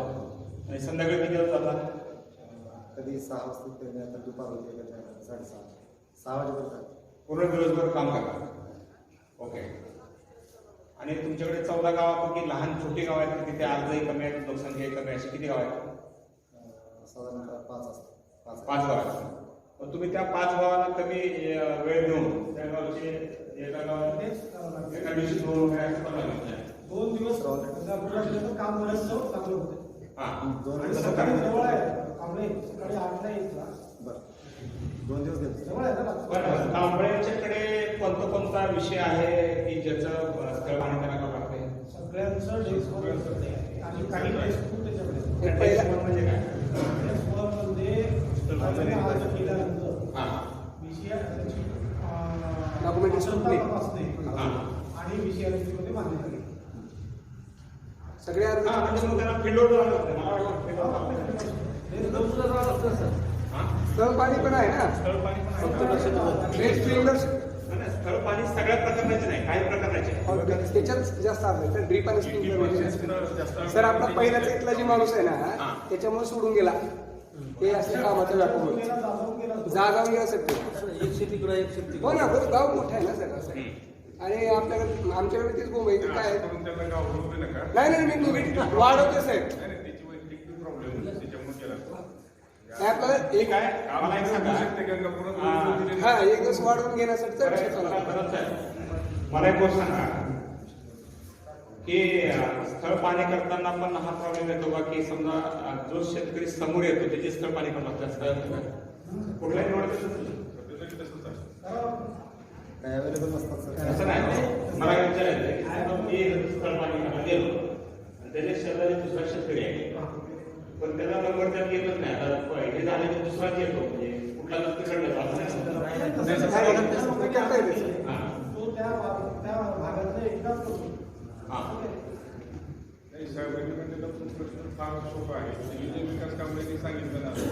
आणि संध्याकाळी किती वाजता जाता? कधी 6 वाजता कधी आता दुपार होते 6:30 6 वाजेपर्यंत पूर्ण दिवसभर काम करा. ओके. आणि तुमच्याकडे 14 गावापैकी लहान छोटी गाव आहेत की तिथे अर्जही कमी आहेत, लोकसंख्याही कमी आहे, अशी किती गाव आहेत? साधारणतः 5 असतात 5 गाव आहेत. मग तुम्ही त्या 5 गावांना कमी वेळ देऊन त्या गावचे एका गावात तेच करावं लागेल. एका दिवशी 2 वगैरे असं करावं लागतं. 2 दिवस काम बरंच चांगलं होतं. हा. आणि तसं सकाळी करा. जवळ आहे कांबळे सकाळी 8ला यायचा. बरं 2 दिवस घेतले. जवळ आहे ना. बरं, कांबळेच्याकडे कोणता विषय आहे की ज्याचं स्थळ पाणी त्यांना का लागते? सगळ्यांचं डेस्क आहे आणि काही डेस्क खूप त्याच्याकडे. म्हणजे काय? मध्ये अर्ज केल्यानंतर हा. विषयाची Documentation complete. तपासणे हा. आणि विषयाची मध्ये मान्यता घेणे. सगळे अर्ज हा, म्हणजे मग त्यांना फील्डवर जावं लागतं. मला वाटतं फील्डवर जावं लागतं. हे दोन हा? स्थळ पाणी पण आहे ना. स्थळ पाणी पण आहे. नेक्स्ट फिल्डर्स नाही, स्थळ पाणी सगळ्या प्रकारचे नाही, काही प्रकारचे आहे. त्याच्यात जास्त अर्ज आहे. तर ड्रीप आणि स्प्रिंकलर सर आपला पहिलाच इथला जी माणूस आहे ना त्याच्यामुळे सोडून गेला. ते असल्या कामाचा व्यापक होईल. जागावर गेला सर हो ना. गाव मोठं आहे ना सर असं. आणि आपल्याकडे आमच्याकडे तेच मुंबई काय आहे? करून त्यांना गाव बरोबर नका. नाही मी वाढवते साहेब. नाही, त्याची वैयक्तिक प्रॉब्लेम त्याच्यामुळे केला तो. नाही, आपल्याला एक काय आम्हाला एक सांगा. हा एक दिवस वाढवून घेण्यासाठी तर विषय चालू आहे. मला एक गोष्ट सांगा की स्थळ पाणी करताना पण हा प्रॉब्लेम येतो का की समजा जो शेतकरी समोर येतो त्याचे स्थळ पाणी पण लागतं. कुठल्याही निवडत काही अवेलेबल नसतात सर. असं नाही. मला काय विचारायचं आहे की समजा मी स्थळ पाणी करायला गेलो आणि त्याच्या शेजारी दुसरा शेतकरी आहे पण त्याला नंबर त्यात येतच नाही. आता हे झाले की दुसराच येतो म्हणजे कुठला तिकडे असं नाही. करता येते सर. हा. तो त्या भागातला एकदाच करतो. हा. नाही, साहेबांनी प्रश्न फार सोपा आहे. त्यांनी जे विकास कामगारांनी सांगितलं ना ते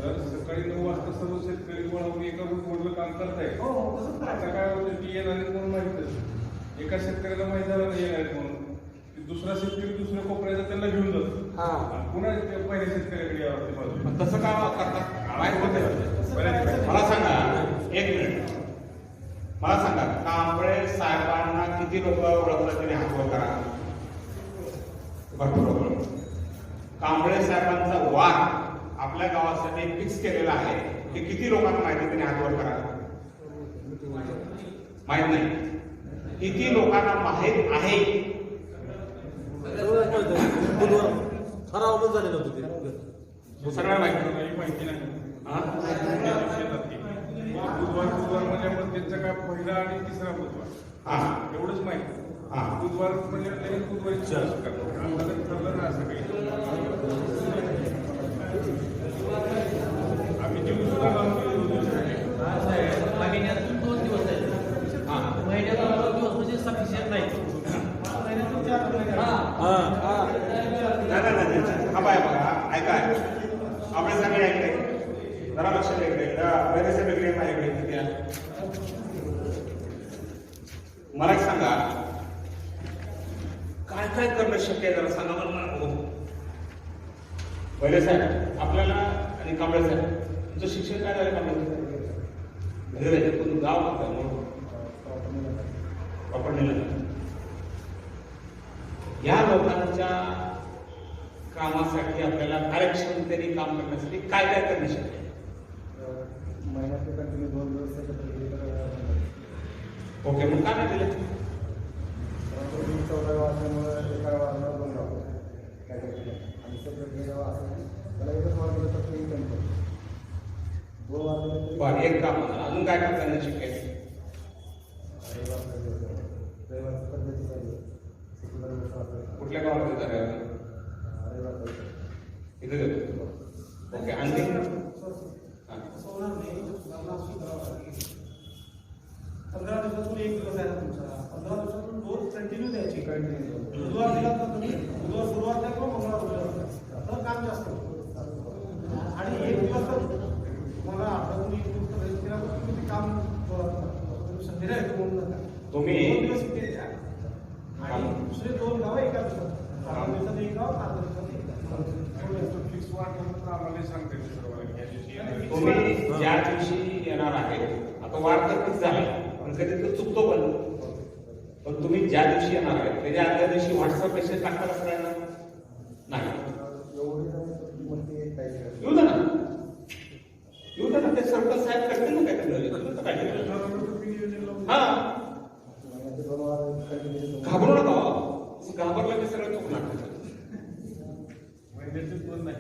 तर सकाळी 9 वाजता सर्व शेतकरी वळवून एका रोडला काम करतायत. हो तसंच आता करायचं. काय होतं की येणार आहेत म्हणून माहितच एका शेतकऱ्याला माहित झालं नाही येणार आहेत म्हणून की दुसरा शेतकरी दुसऱ्या कोपऱ्याचा त्यांना घेऊन जातो. हा. आणि पुन्हा ते पहिल्या शेतकऱ्याकडे यावं ते बाजू. पण तसं का करतात माहित होतं. मला सांगा एक मिनिट. मला सांगा कांबळे साहेबांना किती लोक ओळखतात त्यांनी हात वर करा. भरपूर लोक. कांबळे साहेबांचा वार आपल्या गावासाठी फिक्स केलेला आहे ते किती लोकांना माहिती त्यांनी हात वर करा. माहित नाही. किती लोकांना माहित आहे? ठराव झालेलं होतं ते सगळ्यांना माहिती. काही माहिती नाही. हा? बुधवार म्हणजे आपण त्यांचा काय पहिला आणि तिसरा बुधवार हा. एवढंच माहिती. हा. बुधवार म्हणजे लगेच बुधवारी ठरलं ना असं काही. आम्ही जीव सुद्धा लावून महिन्यातून 2 दिवस आहेत. हा. महिन्यातून 2 दिवस म्हणजे सफिशियंट नाही. महिन्यातून 4 दिवस. नाही. हा बाय बघा ऐका आपण सगळे ऐकले जरा लक्ष द्यायकडे बरेचसे वेगळे माझ्याकडे किती आहे. मला एक सांगा काय काय करणं शक्य आहे जरा सांगा मला. पहिले साहेब आपल्याला आणि कांबळे साहेब तुमचं शिक्षण काय झालं कांबळे साहेब? गाव प्रॉपर नेलं. या लोकांच्या कामासाठी आपल्याला कार्यक्षमतेने काम करण्यासाठी काय काय करणे शक्य आहे? महिन्याचे कंटिन्यू 2 दिवस एकत्र गेले तर ओके, मग काय नाही दिलं? 14 गाव असल्यामुळे एका गावाला 2 गाव काय काय आणि सेपरेट गाव असं त्याला एकच वार दिलं तर ते कमी पडतं. 2 वार दिले तरी बरं, एक काम होतं. अजून काय काय करणे शक्य आहे? रविवारची पद्धती पाहिजे कुठल्या गावामध्ये करायला? इथे देतो. ओके, आणखी हां. 15 दिवसातून 1 दिवस आहे ना तुमचा. 15 दिवसातून 2 कंटिन्यू द्यायची. बुधवार दिला तर तुम्ही बुधवार सुरुवात द्या किंवा मंगळवार उद्या तर काम जास्त होतं. आणि 1 दिवस तर तुम्हाला आठवड्यातून 1 दिवस तर rest केला तर तुम्ही ते काम तुम्ही संधीला येतो म्हणून नका. तुम्ही- 2 दिवस इथे द्या. आणि दुसरे 2 गाव एका दिवसात. 4 दिवसात 1 गाव, 5 दिवसात 1 गाव. फिक्स वाट म्हणून तर आम्हाला सांगता येईल सर्वांना की या दिवशी येणार. तुम्ही ज्या दिवशी येणार आहे, आता वाढ तर किती झाला, पण कधी तो चुकतो पण तुम्ही ज्या दिवशी येणार आहे त्याच्या आदल्या दिवशी व्हॉट्सअप मेसेज टाकता सगळ्यांना? नाही. येऊ दे ना, येऊ दे ना, ते सरपंच साहेब करतील ना काय हा. घाबरू नका हो. घाबरला की सगळं चुकणार. महिन्याचे 2 नाही.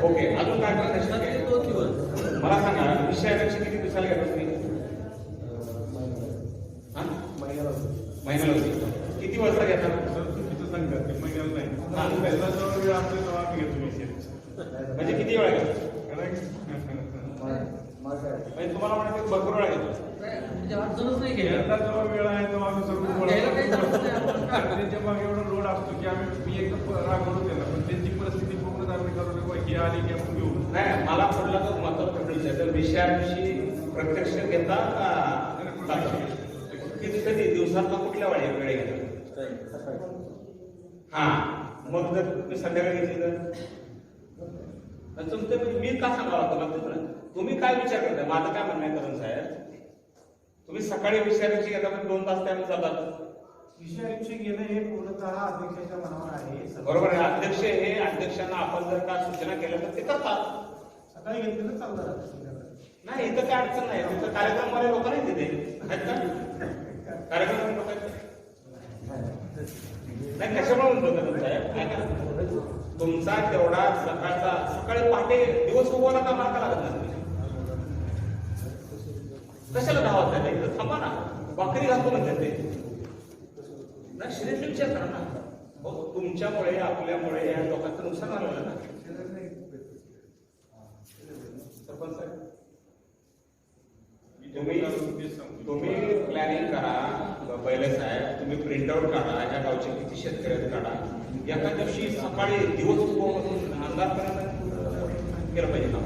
ओके, अजून काय करण्याची शक्य आहे? 2 दिवस. मला सांगा, विषयापेक्षा किती दिवसाला घेतात तुम्ही? हा? महिन्याला होती. किती वाजता घेतात? सर चुकीचं सांगतात ते महिन्याला नाही. हा. पहिला जेव्हा वेळ असतो तेव्हा आम्ही घेतो विषय. म्हणजे किती वेळा घेतात? कारण म्हणजे तुम्हाला म्हणायचं भरपूर वेळा घेतात. म्हणजे अडचणच नाही घ्यायला. याचा जेव्हा वेळ आहे तेव्हा आम्ही सर्व घ्यायला काही झालं नाही आपण. त्यांच्या मागे एवढा लोड असतो की मी एकदम रागवतो त्यांना, पण त्यांची परिस्थिती बघून आम्ही ठरवलं की हे आली की आपण घेऊ. नाही, मला पुढला तो महत्वाचा प्रश्न आहे, तर विषयाविषयी प्रत्यक्ष घेता का किती कधी दिवसात कुठल्या वेळे घेतात? हा, मग जर तुम्ही संध्याकाळी घेतली तर तुमचं मी का सांगावं लागतं? तुम्ही काय विचार करताय? माझं काय म्हणणं आहे करून साहेब, तुम्ही सकाळी विषयाविषयी घेता पण 2 तास त्यामध्ये जातात. विषयाविषयी घेणं हे पूर्णतः अध्यक्षाच्या मनावर आहे. बरोबर आहे. अध्यक्ष हे अध्यक्षांना आपण जर का सूचना केल्या तर ते करतात. सकाळी घेतलं तर चाललं राहतं. नाही, इथं काय अडचण नाही. तिथं कार्यक्रमवाले लोक नाही तिथे आहेत का? कार्यक्रम लोक आहेत? नाही, कशामुळे म्हणतो का तुमचा काय करा, तुमचा तेवढा सकाळी पहाटे दिवस उगवला का मार्ग लागत नाही. कशाला धावत नाही? इथं थांबा ना, भाकरी घालतो म्हणतात ते. नाही, शरीर विचार करा ना. हो, तुमच्यामुळे आपल्यामुळे या लोकांचं नुकसान झालं ना. सरपंच साहेब, तुम्ही प्लॅनिंग करा. पहिले साहेब तुम्ही प्रिंटआउट काढा, या गावचे किती शेतकरी आहेत काढा. एका दिवशी सकाळी दिवस उगवून अंधारपर्यंत केलं पाहिजे ना.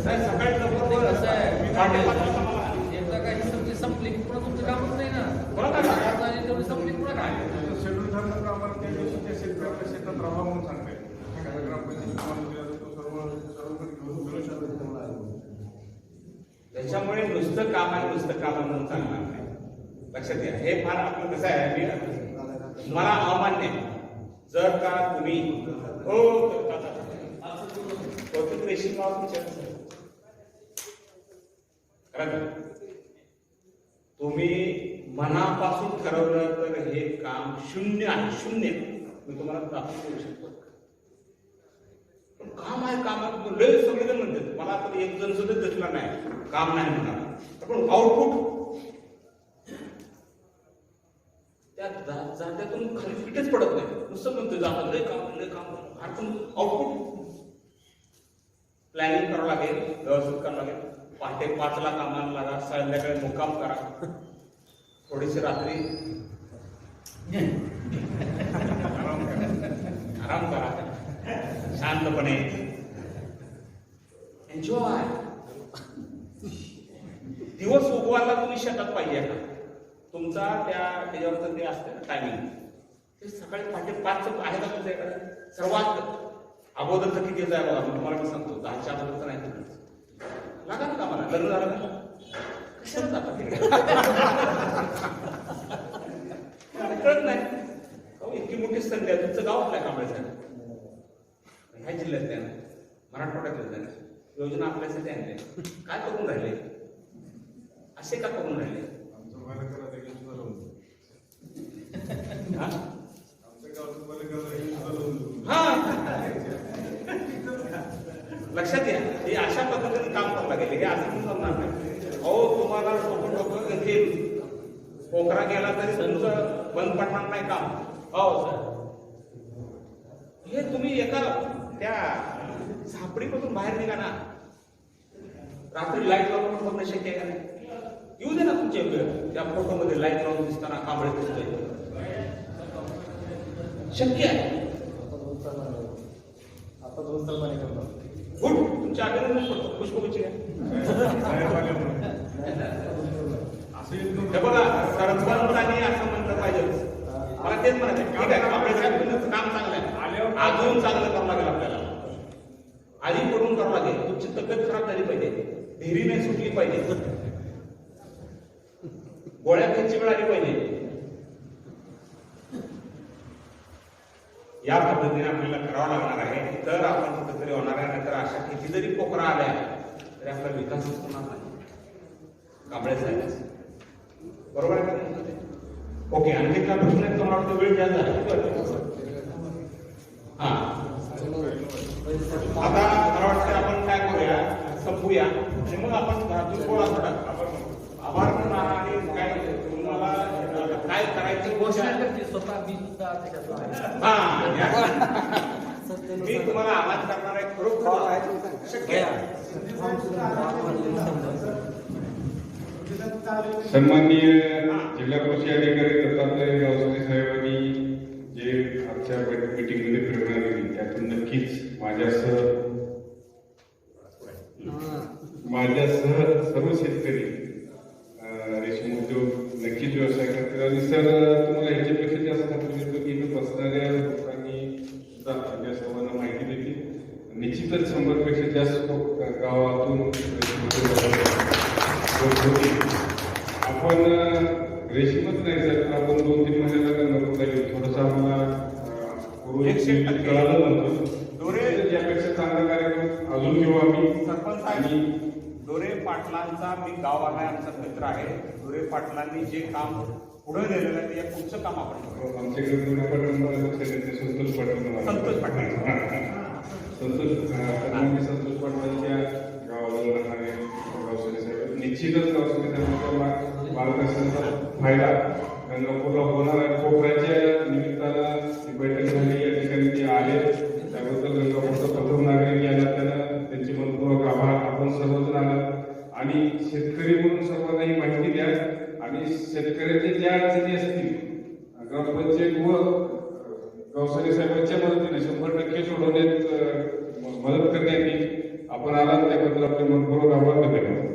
साहेब सकाळी लवकर कसं आहे? पहाटे 5 वाजता मला एकदा काही संपली संपली की पुन्हा तुमचं कामच नाही ना. बरं का? आणि तेवढी संपली की पुन्हा काय? शेड्यूल ठरल्याप्रमाणे त्या दिवशी त्या शेतकऱ्याच्या शेतात राहा म्हणून सांगते. ग्रामपंचायत त्याच्यामुळे नुसतं काम आहे, नुसतं काम आहे म्हणून चालणार नाही. लक्षात घ्या, हे फार आपलं कसं आहे, मला अमान्य जर का तुम्ही कौतुक रेशीम तुम्ही मनापासून ठरवलं तर हे काम शून्य आहे. शून्य मी तुम्हाला दाखवून करू शकतो. काम आहे, कामात लय सगळेजण म्हणतात. मला तर एक जण सुद्धा दिसला नाही काम नाही म्हणणार. पण आउटपुट त्या जात्यातून खाली फिटच पडत नाही. नुसतं म्हणतो जातात लय काम पण आउटपुट प्लॅनिंग करावं लागेल, व्यवस्थित करावं लागेल. पहाटे 5ला कामाला लागा, संध्याकाळी मुक्काम करा, थोडीशी रात्री आराम करा, शांतपणे एन्जॉय. दिवस उगवायला तुम्ही शेतात पाहिजे का? तुमचा त्याच्यावरचं ते असतं टायमिंग, ते सकाळी पहाटे 5 आहे का तुमच्याकडे? सर्वात अगोदरचं किती आहे बघा, मी तुम्हाला मी सांगतो. 10च्या अगोदरचं नाही लागा ना कामाला. लग्न झालं का? कशाला जातात? त्यांचं गाव आपल्या कांबळेचं ह्या जिल्ह्यात त्यानं मराठवाड्यात त्यानं योजना आपल्यासाठी आणल्या काय करून राहिले असे का करून राहिले आमचं बालेकरला देखील सुद्धा लावून देऊ. हा? आमच्या गावाचं बालेकरला देखील सुद्धा लावून देऊ. हा. लक्षात घ्या हे अशा पद्धतीने काम करायला गेले हे असं पण जमणार नाही अहो तुम्हाला डोकं घेईल पोखरा गेला तरी तुमचं बंद पडणार नाही काम हो सर हे तुम्ही एका त्या झापडीमधून बाहेर निघा ना रात्री लाईट लावून बघणं शक्य आहे का नाही येऊ दे ना तुमच्या वेळ त्या फोटोमध्ये लाईट लावून दिसताना कांबळे दिसतोय शक्य आहे आता 2 साल पाणी करणार गुड तुमचे अभिनंदन करतो पुष्पगुच्छ घ्या असं येत नव्हतं. हे बघा सरपंचांनी असं म्हणलं पाहिजे मला तेच म्हणायचं ठीक आहे आपल्या साहेब तुमचं काम चांगलं आहे अजून चांगलं करावं लागेल आपल्याला आधी पडून करावं लागेल तुमची तब्येत खराब झाली पाहिजे धीरीने सुटली पाहिजे गोळ्या खायची वेळ आली पाहिजे या पद्धतीने आपल्याला करावं लागणार आहे तर आपण कुठेतरी होणार आहे नाहीतर अशा किती जरी पोखरा आल्या तरी आपला विकासच होणार नाही कांबळे साहेब बरोबर आहे का ओके आणखी काय प्रश्न आहे तुम्हाला वाटतं वेळ जास्त झाला हा आता मला वाटतं आपण काय करूया संपूया आणि मग आपण घरातून बोला थोडा आभार म्हणा आणि काय तुम्हाला काय करायचं घोषणा करते स्वतः मी सुद्धा त्याच्यात मी तुम्हाला आवाज करणार आहे खरोखर शक्य आहे सन्माननीय जिल्हा कृषी अधिकारी दत्तात्रय गावस्कर साहेबांनी जे आजच्या मीटिंगमध्ये प्रेरणा दिली त्यातून नक्कीच माझ्यासह सर्व शेतकरी रेशीम उद्योग नक्कीच व्यवसाय करतील आणि सर तुम्हाला ह्याच्यापेक्षा जास्त खात्री देतो की इथे बसणाऱ्या लोकांनी सुद्धा आपल्या सर्वांना माहिती देतील निश्चितच 100पेक्षा जास्त लोक गावातून आपण रेशीमच नाही सर आपण 2-3 महिन्याला गंगापूरला गेलो थोडंसं आम्हाला कळालं म्हणतो यापेक्षा चांगला कार्यक्रम अजून घेऊ आम्ही सरपंच आणि डोरे पाटलांचा मी गावाला आमचा मित्र आहे डोरे पाटलांनी जे काम पुढे नेलेलं आहे ते पुढचं काम आपण करू आमच्याकडे संतोष पाटील संतोष पाटील संतोष पाटलांच्या गावाला राहणारे गावसरे साहेब निश्चितच गावसरे साहेबांचा मार्गदर्शनाचा फायदा गंगापूरला होणार आहे कोकणाच्या निमित्तानं ही बैठक झाली या ठिकाणी ते आले त्याबद्दल गंगापूरचा प्रथम नागरिक या नात्यानं त्यांचे मनपूर्वक आभार आपण सर्वजण आलात आणि शेतकरी म्हणून सर्वांना ही माहिती द्या आणि शेतकऱ्याच्या ज्या अडचणी असतील ग्रामपंचायत व गावसरे साहेबांच्या मदतीने 100% सोडवण्यात मदत करण्यात येईल आपण आलात त्याबद्दल आपले मनपूर्वक आभार धन्यवाद